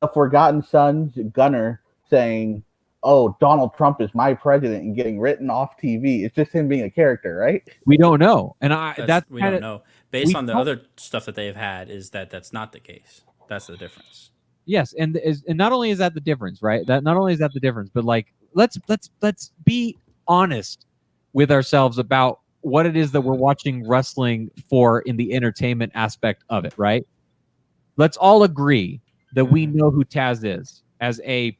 The Forgotten Sons Gunner saying, "Oh, Donald Trump is my president," and getting written off TV. It's just him being a character, right? We don't know, and we don't know. Based on the other stuff that they've had, is that's not the case. That's the difference. Yes, and not only is that the difference, right? That not only is that the difference, but like let's be honest with ourselves about what it is that we're watching wrestling for in the entertainment aspect of it, right? Let's all agree that we know who Taz is as a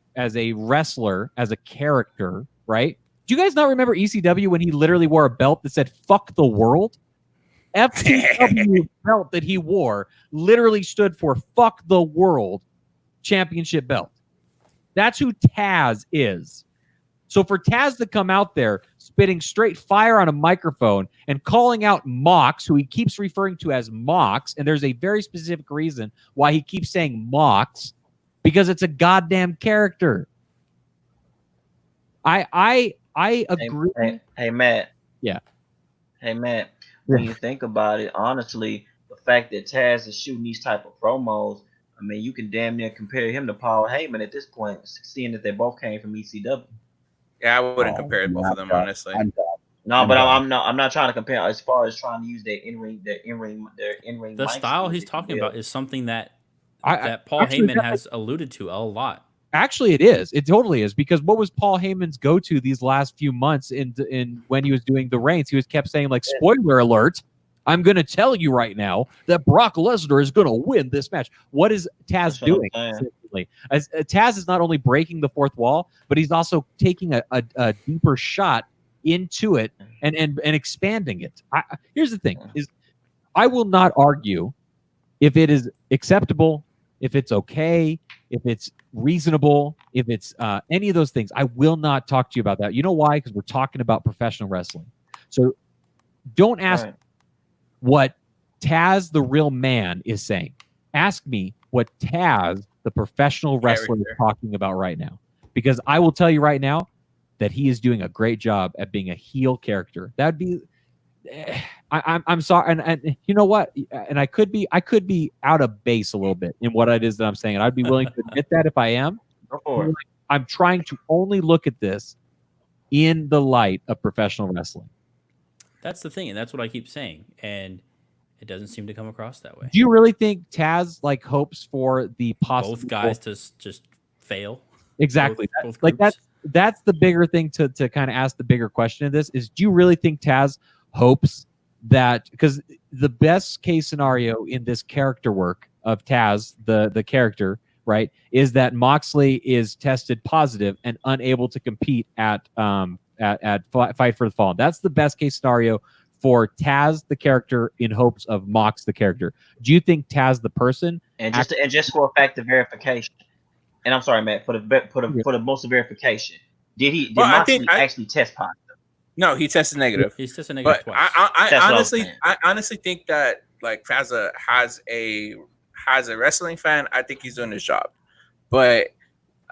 wrestler, as a character, right? Do you guys not remember ECW when he literally wore a belt that said "fuck the world"? FTW belt that he wore literally stood for "fuck the world" championship belt. That's who Taz is. So for Taz to come out there spitting straight fire on a microphone and calling out Mox, who he keeps referring to as Mox, and there's a very specific reason why he keeps saying Mox, because it's a goddamn character. I agree. Hey, Matt. Yeah. Hey, Matt. When you think about it, honestly, the fact that Taz is shooting these type of promos, I mean, you can damn near compare him to Paul Heyman at this point, seeing that they both came from ECW. Yeah, I wouldn't compare both of them, honestly. But I'm not trying to compare as far as trying to use their in ring. The style he's talking about is something that Paul actually, Heyman has alluded to a lot. Actually, it is. It totally is, because what was Paul Heyman's go-to these last few months in when he was doing the reigns? He was kept saying, like, spoiler alert, I'm going to tell you right now that Brock Lesnar is going to win this match. What is Taz doing? Taz is not only breaking the fourth wall, but he's also taking a deeper shot into it and expanding it. Here's the thing: is I will not argue if it is acceptable, if it's okay, if it's reasonable, if it's any of those things. I will not talk to you about that. You know why? Because we're talking about professional wrestling. So don't ask what Taz, the real man, is saying. Ask me what Taz, the professional wrestler, is talking about right now. Because I will tell you right now that he is doing a great job at being a heel character. That'd be... I'm sorry, and you know what? And I could be out of base a little bit in what it is that I'm saying, and I'd be willing to admit that if I am. I'm trying to only look at this in the light of professional wrestling. That's the thing, and that's what I keep saying, and it doesn't seem to come across that way. Do you really think Taz hopes for the possible both guys to just fail? Exactly. Both like that's the bigger thing to kind of ask the bigger question of this is: do you really think Taz hopes that, because the best case scenario in this character work of Taz, the character, right, is that Moxley is tested positive and unable to compete at Fight for the Fallen. That's the best case scenario for Taz the character in hopes of Mox the character. Do you think Taz the person, and just for a fact of verification, and I'm sorry, Matt, for the most verification, did Moxley actually test positive? No, he tested negative. He's tested negative twice. I honestly think that like Faza has a wrestling fan. I think he's doing his job, but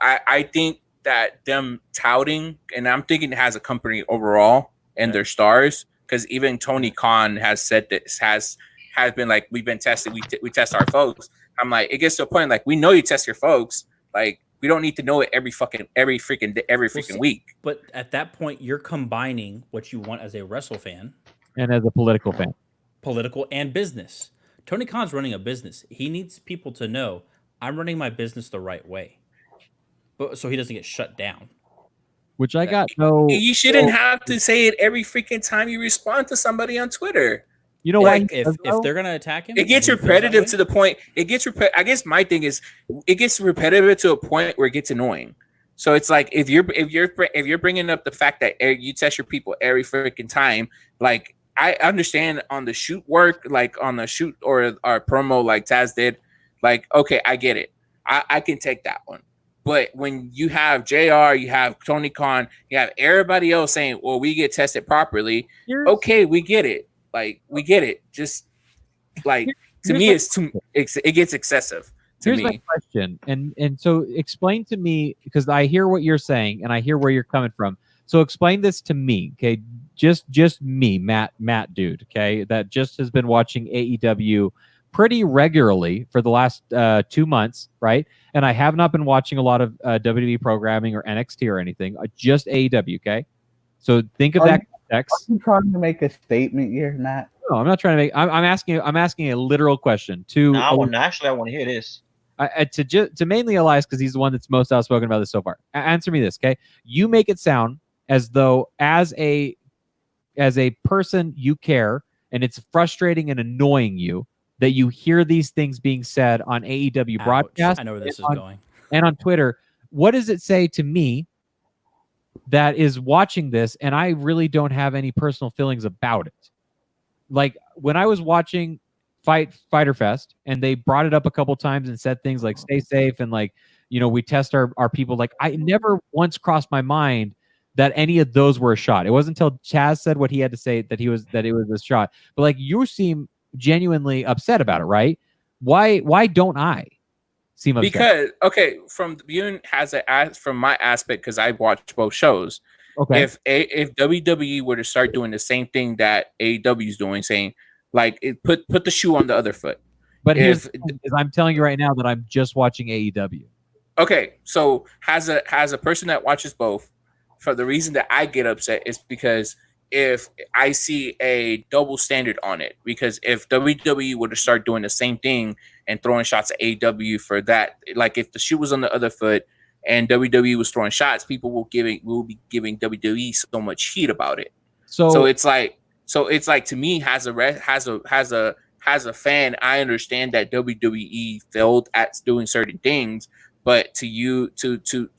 I think that them touting, and I'm thinking it has a company overall and their stars, because even Tony Khan has said this has been like, we've been tested. We test our folks. I'm like, it gets to a point like, we know you test your folks, like. We don't need to know it every freaking week. But at that point, you're combining what you want as a wrestle fan and as a political fan, political and business. Tony Khan's running a business. He needs people to know I'm running my business the right way, but so he doesn't get shut down. Which I got no. You shouldn't have to say it every freaking time you respond to somebody on Twitter. You know what? If they're gonna attack him, it gets repetitive to the point. It gets I guess my thing is, it gets repetitive to a point where it gets annoying. So it's like if you're bringing up the fact that you test your people every freaking time, like I understand on the shoot work, like on the shoot or our promo, like Taz did, like okay, I get it. I can take that one. But when you have JR, you have Tony Khan, you have everybody else saying, well, we get tested properly. Okay, we get it. Like we get it. Just like to me, it gets excessive. Here's my question, and so explain to me, because I hear what you're saying and I hear where you're coming from. So explain this to me, okay? Just me, Matt, dude, okay? That just has been watching AEW pretty regularly for the last 2 months, right? And I have not been watching a lot of WWE programming or NXT or anything. Just AEW, okay? So think of that. Are you trying to make a statement here, Matt? No, I'm not trying to make. I'm asking a literal question to. No, I want to hear this. To mainly Elias, because he's the one that's most outspoken about this so far. Answer me this, okay? You make it sound as though as a person you care, and it's frustrating and annoying you that you hear these things being said on AEW broadcast. I know where this is going. And on Twitter. What does it say to me that is watching this, and I really don't have any personal feelings about it? Like when I was watching Fyter Fest, and they brought it up a couple times and said things like "stay safe" and like, you know, we test our people. Like I never once crossed my mind that any of those were a shot. It wasn't until Chaz said what he had to say that it was a shot. But like you seem genuinely upset about it, right? Why don't I seem upset? Because okay, from viewing from my aspect, because I watched both shows. Okay. If WWE were to start doing the same thing that AEW is doing, saying like put the shoe on the other foot. But here's the thing, is I'm telling you right now that I'm just watching AEW. Okay, so has a person that watches both, for the reason that I get upset is because if I see a double standard on it, because if WWE were to start doing the same thing and throwing shots at AEW for that, like if the shoe was on the other foot and WWE was throwing shots, people will be giving WWE so much heat about it. So it's like to me, as a fan, I understand that WWE failed at doing certain things, but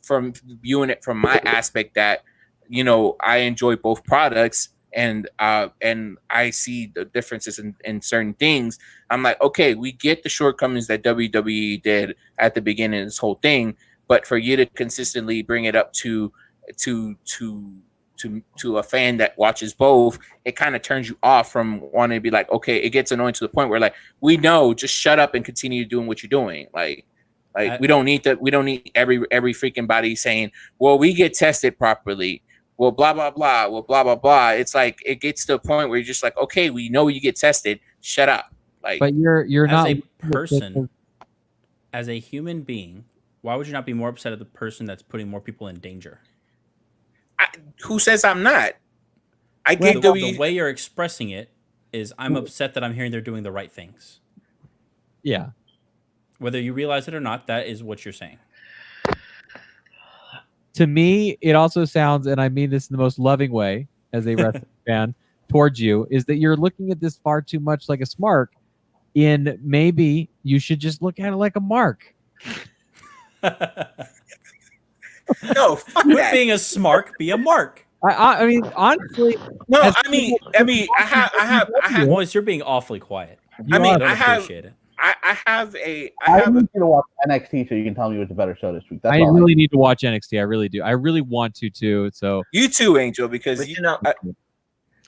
from viewing it from my aspect that, you know, I enjoy both products and I see the differences in certain things. I'm like, okay, we get the shortcomings that WWE did at the beginning of this whole thing, but for you to consistently bring it up to a fan that watches both, it kind of turns you off from wanting to be like, okay, it gets annoying to the point where like, we know, just shut up and continue doing what you're doing. Like we don't need every freaking body saying, well, we get tested properly. Well, blah, blah, blah. Well, blah, blah, blah. It's like, it gets to a point where you're just like, okay, we know you get tested. Shut up. Like, but you're as not a person, as a human being, why would you not be more upset at the person that's putting more people in danger? Who says I'm not? The way you're expressing it is, I'm upset that I'm hearing they're doing the right things. Yeah. Whether you realize it or not, that is what you're saying. To me, it also sounds, and I mean this in the most loving way as a wrestling fan towards you, is that you're looking at this far too much like a smark, in maybe you should just look at it like a mark. No, fuck Quit that. being a smark, be a mark. I mean, honestly, No, I have. Boys, you're being awfully quiet. I mean, I don't appreciate it. I have I need you to watch NXT so you can tell me what's a better show this week. That's I all really need to watch NXT. I really do. I really want to too. So you too, Angel, because But you know,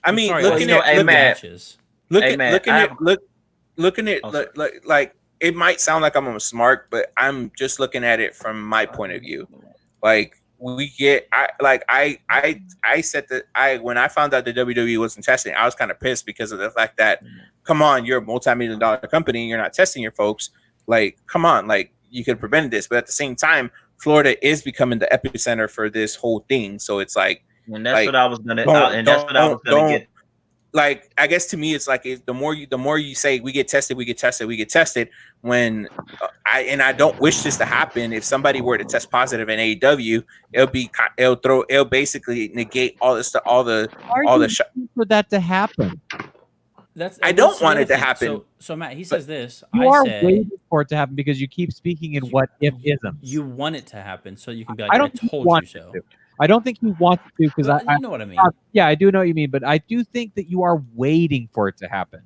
I mean, Sorry, looking you know, at hey, look, man. matches. look Hey, at man, looking at Oh, sorry. like it might sound like I'm smart, but I'm just looking at it from my point of view. Like we get, I said that when I found out the WWE wasn't testing, I was kind of pissed because of the fact that, come on, you're a multi-million-dollar company and you're not testing your folks. Like, come on, like you could have prevented this, but at the same time, Florida is becoming the epicenter for this whole thing. So it's like, and that's like, what I was gonna, get. like, I guess to me, it's like the more you say we get tested, when I don't wish this to happen. If somebody were to test positive in AEW, it'll basically negate all this, all the for that to happen. I don't want it to happen. So Matt, he says this. You I are say waiting for it to happen because you keep speaking in what if isms. you want it to happen, so you can be like, I I don't told want you so. to. I don't think he wants to because Well, you know what I mean. Yeah, I do know what you mean, but I do think that you are waiting for it to happen.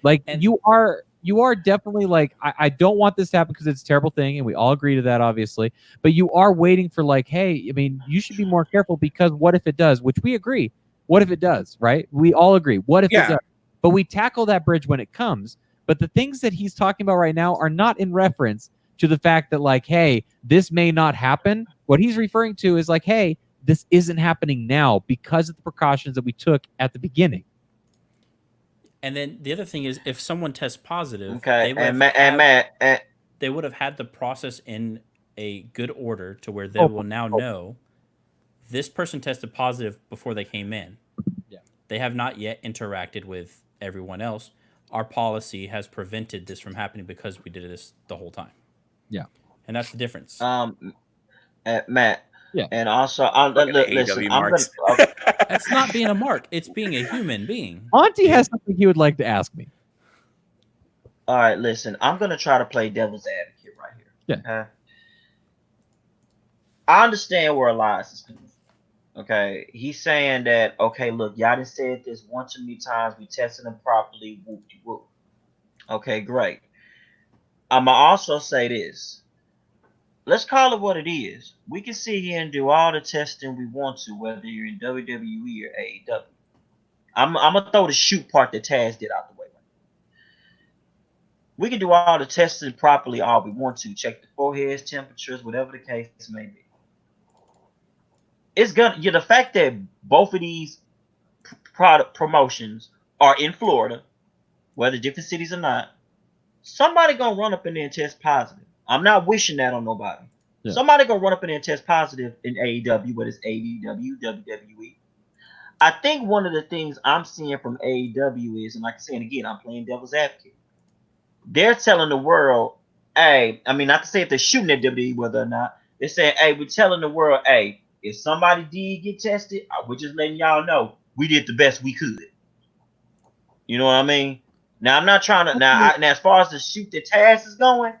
Like And- you are definitely like, I don't want this to happen because it's a terrible thing, and we all agree to that, obviously. But you are waiting for like, hey, I mean, you should be more careful because what if it does? Which we agree. What if it does? Right? We all agree. What if it does? But we tackle that bridge when it comes. But the things that he's talking about right now are not in reference to the fact that like, hey, this may not happen. What he's referring to is like, hey, this isn't happening now because of the precautions that we took at the beginning. And then the other thing is, if someone tests positive, Okay, they would have had the process in a good order to where they will now know this person tested positive before they came in. Yeah. They have not yet interacted with everyone else. Our policy has prevented this from happening because we did this the whole time. Yeah. And that's the difference. Matt. Yeah. And also, listen, That's not being a mark. It's being a human being. Auntie has something he would like to ask me. All right, listen, I'm going to try to play devil's advocate right here. Yeah. I understand where Elias is coming from. Okay. He's saying that, okay, look, y'all done said this one too many times. We tested them properly. Whoop-de-whoop. Okay, great. I'm going to also say this. let's call it what it is. We can sit here and do all the testing we want to, whether you're in WWE or AEW. I'm gonna throw the shoot part that Taz did out the way. We can do all the testing properly all we want to, check the foreheads, temperatures, whatever the case may be. It's gonna the fact that both of these product promotions are in Florida, whether different cities or not, somebody gonna run up in there and test positive. I'm not wishing that on nobody. Yeah. Somebody gonna run up in there and test positive in AEW, whether it's AEW, WWE. I think one of the things I'm seeing from AEW is, and like I'm saying again, I'm playing devil's advocate. They're telling the world, hey, I mean, not to say if they're shooting at WWE whether or not, they're saying, hey, we're telling the world, hey, if somebody did get tested, we're just letting y'all know we did the best we could. You know what I mean? Now, I'm not trying to, now as far as the shoot that Taz is going,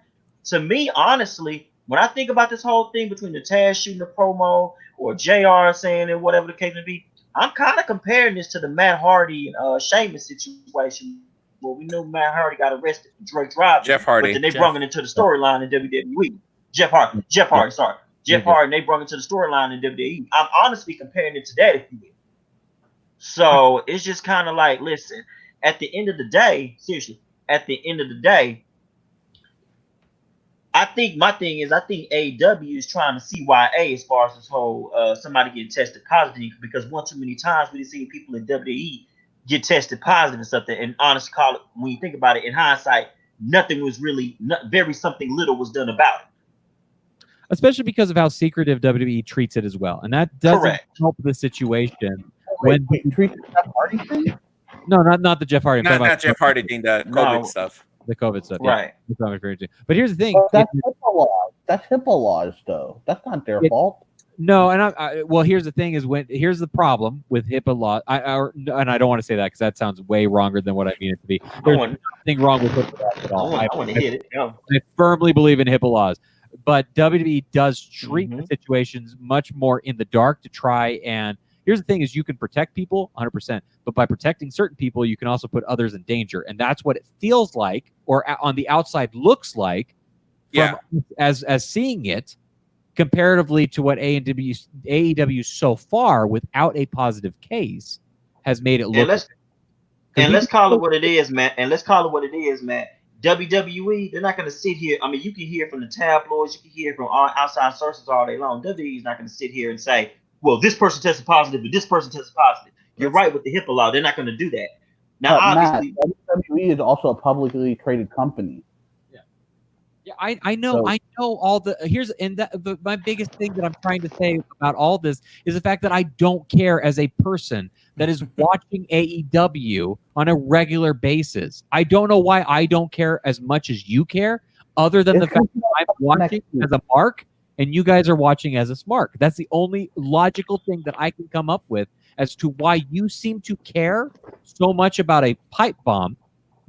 to me, honestly, when I think about this whole thing between the Taz shooting the promo or JR saying it, whatever the case may be, I'm kind of comparing this to the Matt Hardy and Sheamus situation. Well, we know Matt Hardy got arrested for drug driving. Jeff Hardy. But then they brought it into the storyline in WWE. Jeff Hardy, sorry. Jeff Hardy, and they brought it to the storyline in WWE. I'm honestly comparing it to that, if you will. So it's just kind of like, listen, at the end of the day, seriously, at the end of the day, I think my thing is, I think AEW is trying to CYA as far as this whole somebody getting tested positive, because one too many times we've seen people in WWE get tested positive and stuff. And honestly, call it, when you think about it, in hindsight, nothing was really, very something little was done about it. Especially because of how secretive WWE treats it as well, and that doesn't help the situation. When Wait, treat the Jeff Hardy thing? No, not the Jeff Hardy. Not Jeff Hardy thing, the COVID stuff. The COVID stuff, right? Yeah, that's what I'm referring to. But here's the thing: that's HIPAA laws. That's HIPAA laws, though. That's not their fault. No, and well, here's the thing: is here's the problem with HIPAA law. And I don't want to say that because that sounds way wronger than what I mean it to be. There's nothing wrong with HIPAA at all. I want to hit it. Yeah. I firmly believe in HIPAA laws, but WWE does treat the situations much more in the dark to try and. Here's the thing: is you can protect people 100%, but by protecting certain people, you can also put others in danger, and that's what it feels like, or on the outside looks like, as seeing it, comparatively to what AEW so far, without a positive case, has made it look. Let's call it what it is, Matt. WWE, they're not going to sit here. I mean, you can hear from the tabloids, you can hear from outside sources all day long. WWE is not going to sit here and say, well, this person tested positive, but this person tested positive. You're right with the HIPAA law. They're not going to do that. Now, obviously, WWE is also a publicly traded company. Yeah, I know. So, I know all the my biggest thing that I'm trying to say about all this is the fact that I don't care as a person that is watching AEW on a regular basis. I don't know why I don't care as much as you care, other than the fact that I'm watching as a mark. And you guys are watching as a smart. That's the only logical thing that I can come up with as to why you seem to care so much about a pipe bomb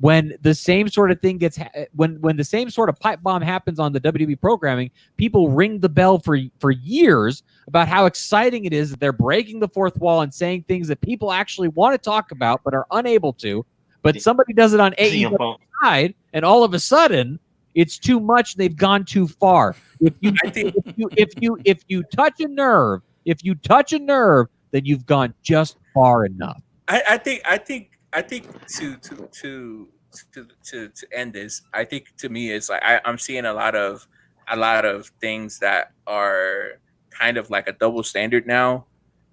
when the same sort of thing gets when the same sort of pipe bomb happens on the WWE programming. People ring the bell for years about how exciting it is that they're breaking the fourth wall and saying things that people actually want to talk about but are unable to. But somebody does it on AEW side, and all of a sudden. It's too much. They've gone too far. If you touch a nerve, then you've gone just far enough. I think to end this, I think to me it's like I'm seeing a lot of things that are kind of like a double standard now.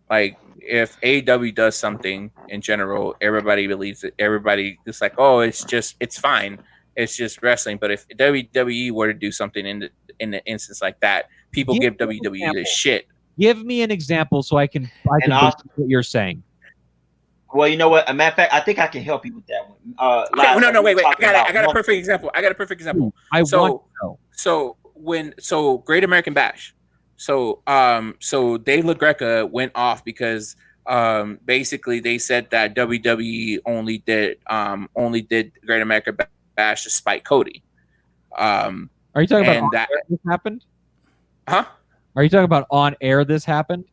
Like if AEW does something in general, everybody believes it. Everybody just like, oh, it's fine. It's just wrestling. But if WWE were to do something in the instance like that, people give WWE the shit. Give me an example so I can believe what you're saying. Well, you know what? As a matter of fact, I think I can help you with that one. Okay, wait. I got a perfect example. So Great American Bash. So Dave LaGreca went off because basically they said that WWE only did Great American Bash to spite Cody. Are you talking about that this happened? Huh? Are you talking about on air this happened?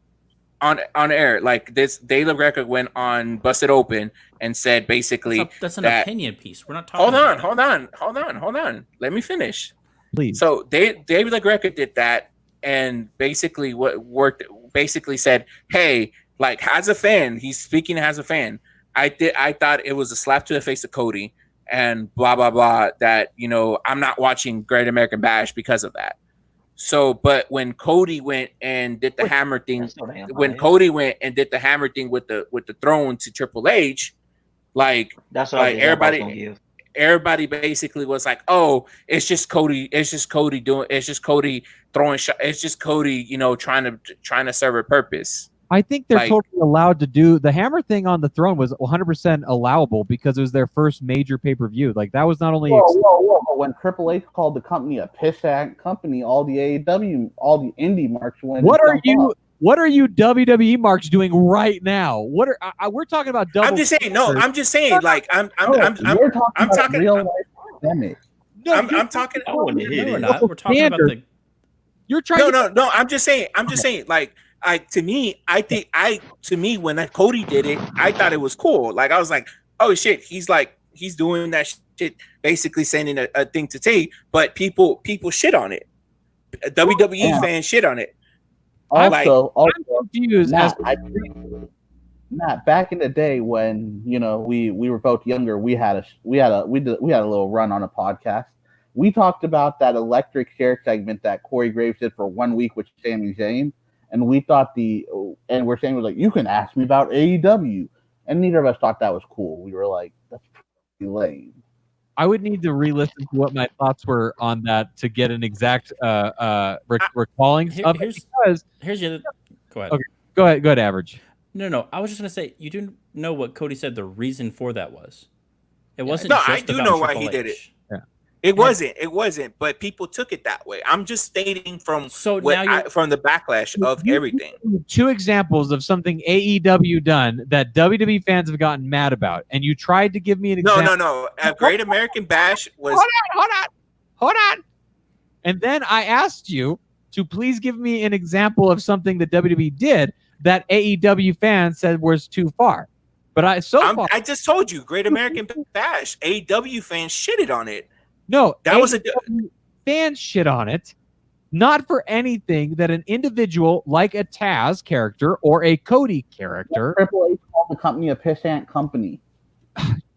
On air, like this, Dave LaGreca went on Busted Open and said basically that's an opinion piece. We're not talking. Hold on. Let me finish. Please. So David LaGreca did that, and basically basically said, "Hey, like as a fan, he's speaking as a fan. I thought it was a slap to the face of Cody, and blah blah blah. That I'm not watching Great American Bash because of that. So, but when Cody went and did the hammer thing, Cody went and did the hammer thing with the throne to Triple H, that's what everybody basically was like, "Oh, it's just Cody. It's just Cody throwing shot. It's just Cody, trying to serve a purpose." I think they're totally allowed to do the hammer thing on the throne was 100% allowable because it was their first major pay-per-view. Like that was not only whoa. When Triple H called the company a pissant company, all the AEW, all the indie marks went. What are you WWE marks doing right now? What are we're talking about? I'm just saying. No, I'm just saying. Like I'm talking real life pandemic. I'm talking. No, we're not. We're talking about the. You're trying. No. I'm just saying. Like. To me, when Cody did it, I thought it was cool. Like I was like, oh shit, he's doing that shit, basically sending a thing to tape, but people shit on it. WWE fans shit on it. Also, I'm confused. Matt, back in the day when we were both younger, we had a little run on a podcast. We talked about that electric chair segment that Corey Graves did for 1 week with Sami Zayn. And we thought and we're saying, you can ask me about AEW. And neither of us thought that was cool. We were like, that's pretty lame. I would need to re-listen to what my thoughts were on that to get an exact recalling of it. Here's the other. Go ahead. Okay, go ahead, Average. No. I was just going to say, you do know what Cody said the reason for that was. It wasn't no, just I do about know why Triple he H. did it. It wasn't, but people took it that way. I'm just stating from from the backlash of everything. 2 examples of something AEW done that WWE fans have gotten mad about, and you tried to give me an example. No. Great American Bash was. Hold on. And then I asked you to please give me an example of something that WWE did that AEW fans said was too far. But I just told you, Great American Bash. AEW fans shitted on it. No, that was fans shit on it, not for anything that an individual like a Taz character or a Cody character. Triple H called the company a pissant company.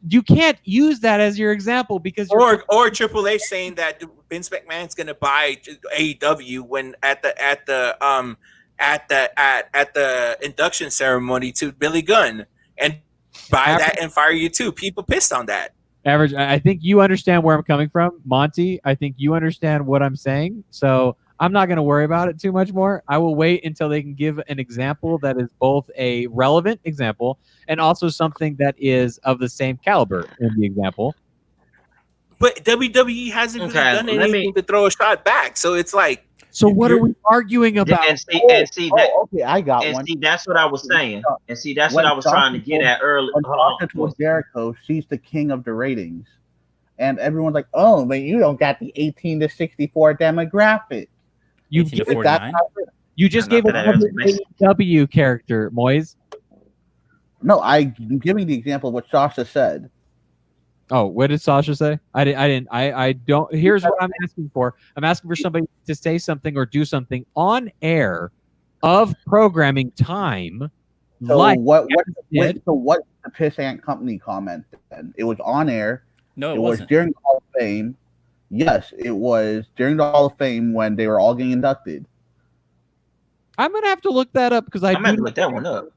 You can't use that as your example because or Triple H saying that Vince McMahon's going to buy AEW when at the induction ceremony to Billy Gunn and buy that and fire you too. People pissed on that. Average, I think you understand where I'm coming from. Monty, I think you understand what I'm saying. So I'm not going to worry about it too much more. I will wait until they can give an example that is both a relevant example and also something that is of the same caliber in the example. But WWE hasn't really done anything to throw a shot back. So it's like. So what are we arguing about? Okay, I got one. See, that's what I was saying. And see, that's what I was trying to get at earlier. When Jericho, she's the king of the ratings. And everyone's like, oh, but you don't got the 18 to 64 demographic. You just gave another AEW character, Moise. No, I'm giving the example of what Sasha said. Oh, what did Sasha say? I don't. Here's what I'm asking for. I'm asking for somebody to say something or do something on air of programming time. So what the pissant company comment then? It was on air. No, it was during the Hall of Fame. Yes, it was during the Hall of Fame when they were all getting inducted. I'm gonna have to look that up because I'm gonna look that one up.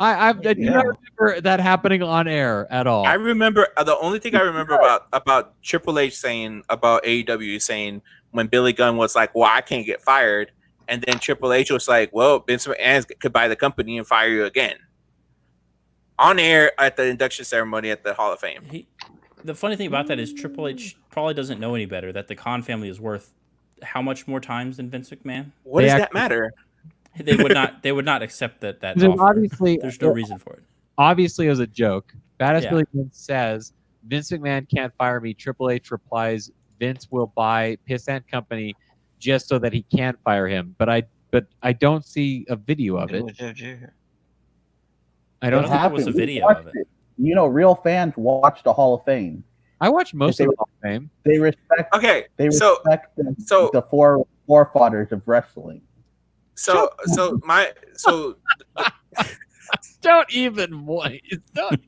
I do not remember that happening on air at all. I remember the only thing I remember about Triple H saying about AEW saying when Billy Gunn was like, "Well, I can't get fired," and then Triple H was like, "Well, Vince McMahon could buy the company and fire you again." On air at the induction ceremony at the Hall of Fame. The funny thing about that is Triple H probably doesn't know any better that the Khan family is worth how much more times than Vince McMahon? What does that matter? They would not accept that offer. Obviously, there's no reason for it. Obviously, it was a joke. Badass Billy Gunn says Vince McMahon can't fire me. Triple H replies, Vince will buy Pissant Company just so that he can't fire him. But I don't see a video of it. I don't think there was a video of it. You know, real fans watch the Hall of Fame. I watch most They- of the Hall of Fame. They respect. Okay, They so respect so- the forefathers of wrestling. so Don't even don't,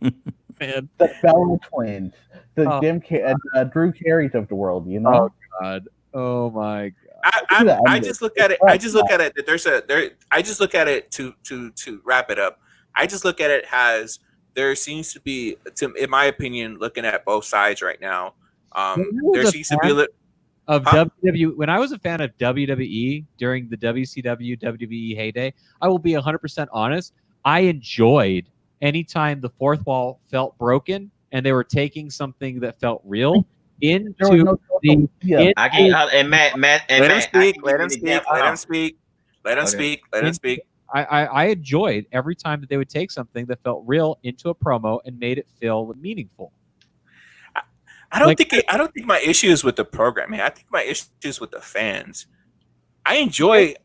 man. The Bella twins, the Oh. Drew Carey's of the world. You know. Oh God. Oh my God. I just look at it. I just look at it that I just look at it to wrap it up. I just look at it as there seems to be, in my opinion, looking at both sides right now. There seems to be a little of WWE. When I was a fan of WWE during the WCW WWE heyday, I will be 100% honest. I enjoyed anytime the fourth wall felt broken and they were taking something that felt real into the. I can't. And Matt, let him speak. Let him speak. I enjoyed every time that they would take something that felt real into a promo and made it feel meaningful. I don't think my issue is with the programming. I think my issue is with the fans. I enjoy.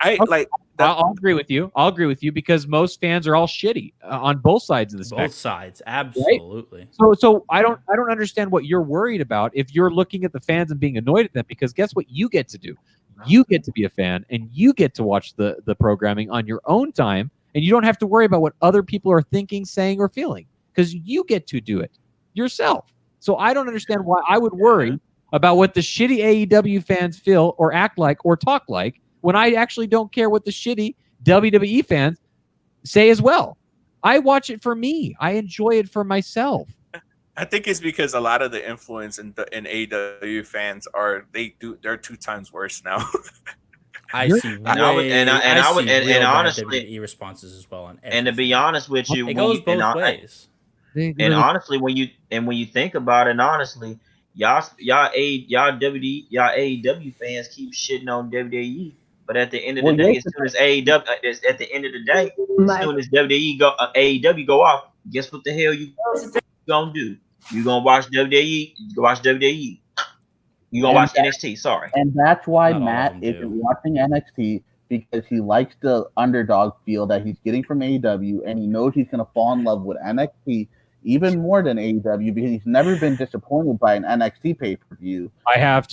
I'll agree with you. I'll agree with you because most fans are all shitty on both sides of the spectrum. Both sides, absolutely. Right? So I don't understand what you're worried about if you're looking at the fans and being annoyed at them, because guess what you get to do? You get to be a fan and you get to watch the programming on your own time, and you don't have to worry about what other people are thinking, saying, or feeling, because you get to do it yourself. So I don't understand why I would worry about what the shitty AEW fans feel or act like or talk like when I actually don't care what the shitty WWE fans say as well. I watch it for me. I enjoy it for myself. I think it's because a lot of the influence in AEW fans they're 2 times worse now. I see. Honestly, WWE responses as well. And to be honest with you, it goes both ways. And honestly, when you think about it, honestly, y'all AEW fans keep shitting on WWE, but at the end of the day, as soon as AEW go off, guess what the hell you gonna do? You gonna watch WWE? You gonna watch WWE? You gonna watch NXT? Sorry. And that's why Not Matt isn't watching NXT, because he likes the underdog feel that he's getting from AEW, and he knows he's gonna fall in love with NXT even more than AEW because he's never been disappointed by an NXT pay-per-view. I have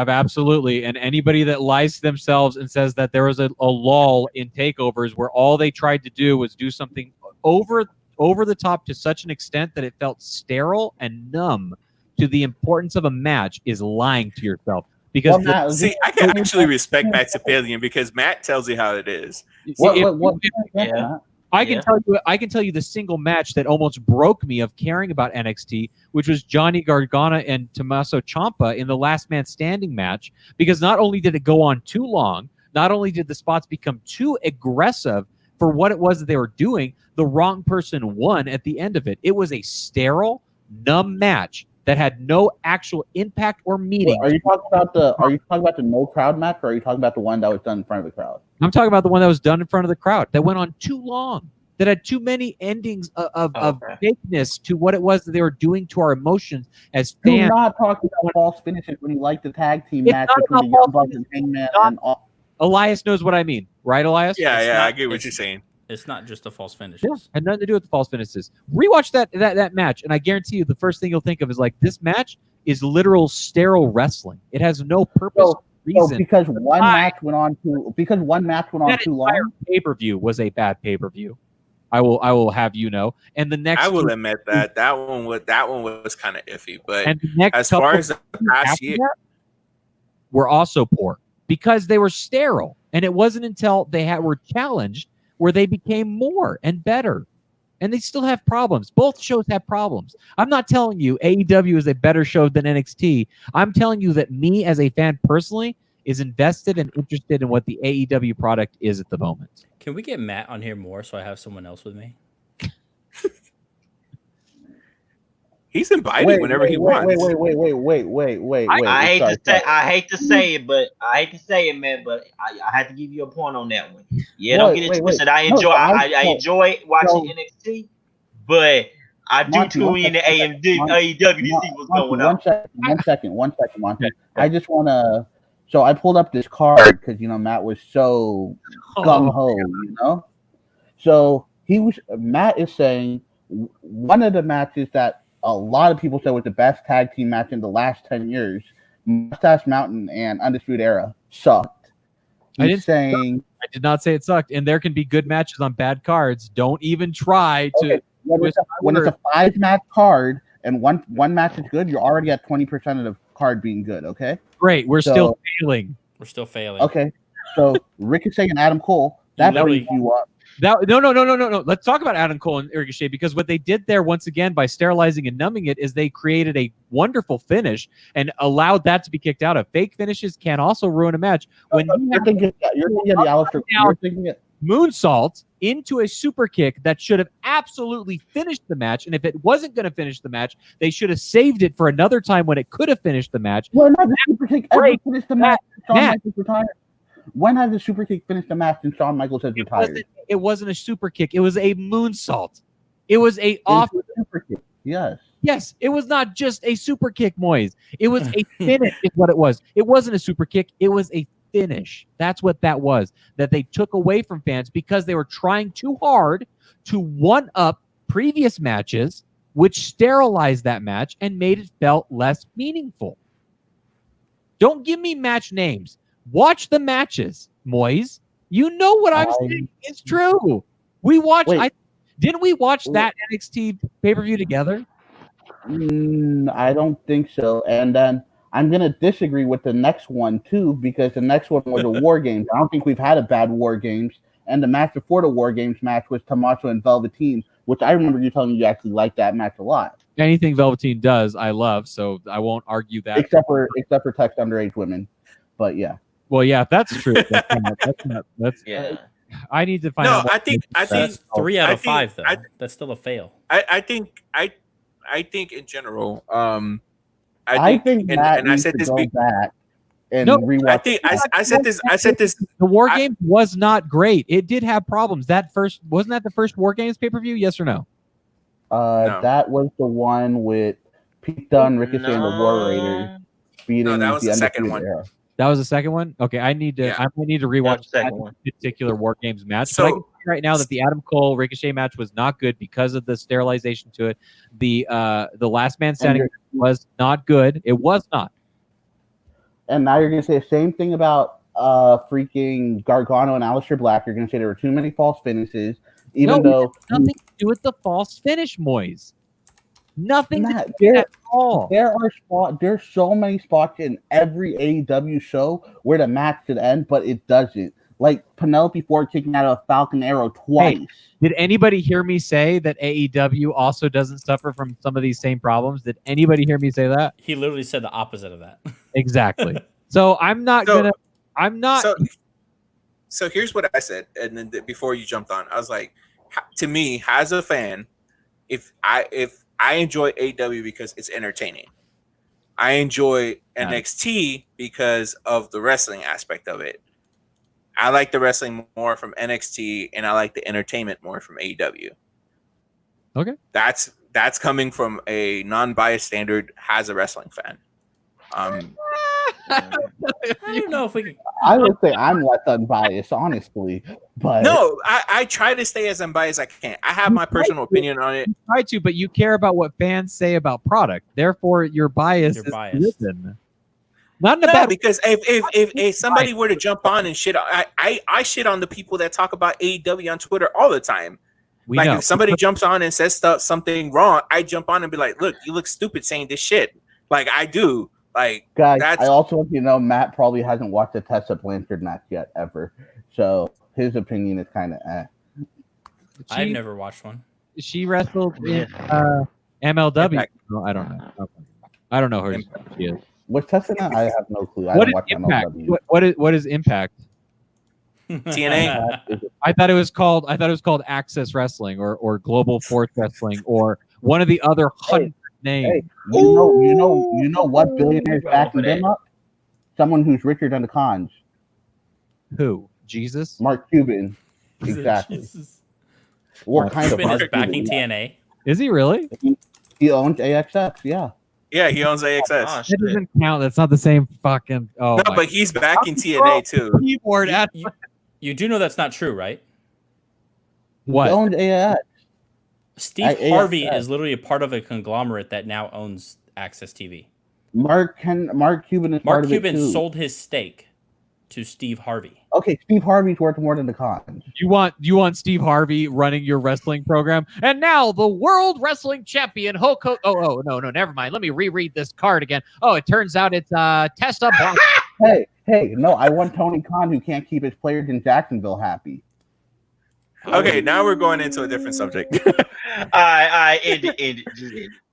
absolutely. And anybody that lies to themselves and says that there was a lull in takeovers where all they tried to do was do something over the top to such an extent that it felt sterile and numb to the importance of a match is lying to yourself. Because I can actually respect Matt's opinion because Matt tells you how it is. I can tell you the single match that almost broke me of caring about NXT, which was Johnny Gargano and Tommaso Ciampa in the Last Man Standing match, because not only did it go on too long, not only did the spots become too aggressive for what it was that they were doing, the wrong person won at the end of it. It was a sterile, numb match that had no actual impact or meaning. Are you talking about the no crowd match, or are you talking about the one that was done in front of the crowd? I'm talking about the one that was done in front of the crowd that went on too long, that had too many endings of fakeness to what it was that they were doing to our emotions as fans. You're not talking about false finishes when you like the tag team match between the Young Bucks and Hangman and all. Elias knows what I mean, right, Elias? Yeah, I get what you're saying. It's not just the false finishes. Yeah, had nothing to do with the false finishes. Rewatch that match, and I guarantee you the first thing you'll think of is like, this match is literal sterile wrestling. It has no purpose. Reason. Because one match went on too long. Pay-per-view was a bad pay-per-view. I will have you know. And the next, I will admit that one was kind of iffy. But and the next as far as the past year, were also poor because they were sterile, and it wasn't until they were challenged where they became more and better. And they still have problems. Both shows have problems. I'm not telling you AEW is a better show than NXT. I'm telling you that me as a fan personally is invested and interested in what the AEW product is at the moment. Can we get Matt on here more so I have someone else with me? He's invited whenever he wants. Wait. I hate to say it, man. But I had to give you a point on that one. Yeah, don't get it twisted. I enjoy watching NXT, but I do tune in to AEW to see what's going on. One second, Monty. I just want to. So I pulled up this card because Matt was so gung ho, So Matt is saying one of the matches that a lot of people said was the best tag team match in the last 10 years. Mustache Mountain and Undisputed Era sucked. I didn't- saying I did not say it sucked, and there can be good matches on bad cards. Don't even try to. okay, when it's a 5-match card and one match is good, you're already at 20% of the card being good. Okay, Great, we're still failing. We're still failing. okay. So Ricochet and Adam Cole, that brings you up. No. Let's talk about Adam Cole and Ricochet, because what they did there, once again, by sterilizing and numbing it, is they created a wonderful finish and allowed that to be kicked out of. Fake finishes can also ruin a match. When You're thinking of the Aleister. You're thinking of moonsault into a super kick that should have absolutely finished the match, and if it wasn't going to finish the match, they should have saved it for another time when it could have finished the match. When has the super kick ever finished the match? Shawn Michaels retired. When has the super kick finished the match and Shawn Michaels has retired? It wasn't a super kick. It was a moonsault. It was a off super kick. Yes. Yes, it was not just a super kick, Moise. It was a finish is what it was. It wasn't a super kick. It was a finish. That's what that was, that they took away from fans because they were trying too hard to one-up previous matches, which sterilized that match and made it felt less meaningful. Don't give me match names. Watch the matches, Moise. You know what I'm saying. It's true. We watched. Didn't we watch that NXT pay-per-view together? I don't think so. And then I'm going to disagree with the next one, too, because the next one was a War Games. I don't think we've had a bad War Games. And the match before the War Games match was Tommaso and Velveteen, which I remember you telling me you actually liked that match a lot. Anything Velveteen does, I love, so I won't argue that. Except for text underage women. But yeah. Well, yeah, if that's true. That's yeah. I need to find out. I think 3 out of 5 though. That's still a fail. I think in general, I think and I said this back and rewatch. I said this. The War Games was not great. It did have problems. Wasn't that the first War Games pay-per-view? Yes or no? No. That was the one with Pete Dunne, Ricochet, and the War Raiders beating. No, that was the second one. Era. That was the second one. Okay, I need to. Yeah. I need to rewatch that particular War Games match. So I can see right now that the Adam Cole Ricochet match was not good because of the sterilization to it. The Last Man Standing was not good. It was not. And now you're going to say the same thing about freaking Gargano and Aleister Black. You're going to say there were too many false finishes, even though nothing to do with the false finish, Moise. Nothing Matt, to do at all. There's so many spots in every AEW show where the match should end, but it doesn't. Like Penelope Ford kicking out a Falcon Arrow twice. Hey, did anybody hear me say that AEW also doesn't suffer from some of these same problems? Did anybody hear me say that? He literally said the opposite of that. Exactly. So I'm not gonna. I'm not. So here's what I said, and then before you jumped on, I was like, to me, as a fan, if I enjoy AEW because it's entertaining. I enjoy NXT because of the wrestling aspect of it. I like the wrestling more from NXT, and I like the entertainment more from AEW. Okay. That's coming from a non-biased standard as a wrestling fan. I don't know if we can. I would say I'm less unbiased, honestly. But no, I try to stay as unbiased as I can. I have my personal opinion on it. You try to, but you care about what fans say about product. Therefore, your bias You're is biased. risen. Not in a bad Because if somebody were to jump on and shit, I shit on the people that talk about AEW on Twitter all the time. If somebody jumps on and says something wrong, I jump on and be like, "Look, you look stupid saying this shit." Like I do. Like guys, I also want you to know Matt probably hasn't watched a Tessa Blanchard match yet ever, so his opinion is kind of I've never watched one. She wrestled in MLW. No, I don't know. I don't know who she is. What's Tessa now? I have no clue. I What don't is watch Impact? MLW. What is Impact? TNA. I thought it was called Access Wrestling or Global Force Wrestling or one of the other 100 names. Hey, you know what billionaire is backing them up? Someone who's richer than the Khans. Who? Jesus? Mark Cuban. Exactly. Jesus. What kind of Cuban Mark is backing Cuban? TNA. Is he really? He owns AXX. Yeah. Yeah, he owns AXS. Gosh, That doesn't count. That's not the same fucking. Oh, No, my but he's backing TNA too. keyboard at You do know that's not true, right? what? He owns AXX. Steve Harvey is literally a part of a conglomerate that now owns Access TV. Mark Cuban is part Mark of Cuban it too. sold his stake to Steve Harvey. Okay, Steve Harvey's worth more than the Khans. You want Steve Harvey running your wrestling program? And now the World Wrestling Champion Hulk Hogan. Oh, no, never mind. Let me reread this card again. Oh, it turns out it's Testa Blanca. Hey, no, I want Tony Khan, who can't keep his players in Jacksonville happy. Okay, now we're going into a different subject. All right,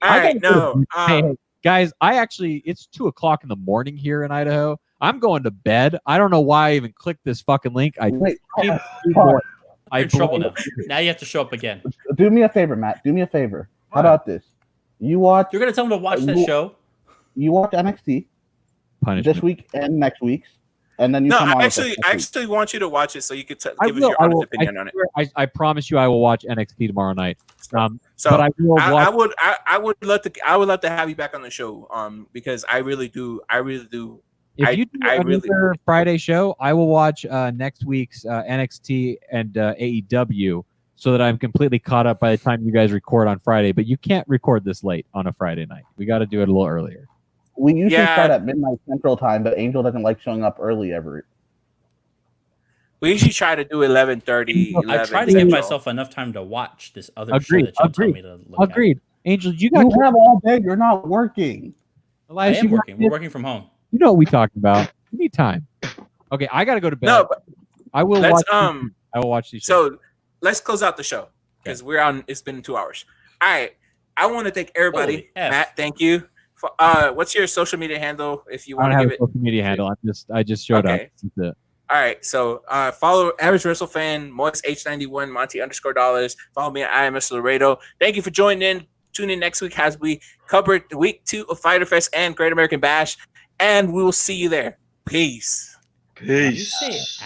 All right, no. Hey, guys, it's 2:00 in the morning here in Idaho. I'm going to bed. I don't know why I even clicked this fucking link. Wait, I'm You're in trouble now. Now you have to show up again. do me a favor, Matt. Do me a favor. How about this? You watch. You're gonna tell him to watch that show. You watch NXT punishment. this week and next week's, and then you No, come on. I with us actually, next I week. actually want you to watch it so you could give I us your will. honest opinion on it. I promise you, I will watch NXT tomorrow night. So but I will watch. I would love to have you back on the show. Because I really do. If you do another Friday show, I will watch next week's NXT and AEW so that I'm completely caught up by the time you guys record on Friday. But you can't record this late on a Friday night. We got to do it a little earlier. We usually start at midnight Central Time, but Angel doesn't like showing up early ever. We usually try to do 11:30. I try to give myself enough time to watch this other show that y'all tell me to look Agreed. at. Angel, you have all day. You're not working. I am working. We're working from home. You know what we talking about. You need time. Okay, I got to go to bed. No, but I will watch. I will watch these. So let's close out the show because we're on. It's been 2 hours. All right. I want to thank everybody. Matt, thank you. What's your social media handle if you want to give it? Social media handle. I just showed up. That's it. All right, so follow Average Wrestle Fan, Moist H91, Monty _dollars. Follow me at IMS Laredo. Thank you for joining in. Tune in next week as we cover week 2 of Fyter Fest and Great American Bash, and we will see you there. Peace. Peace.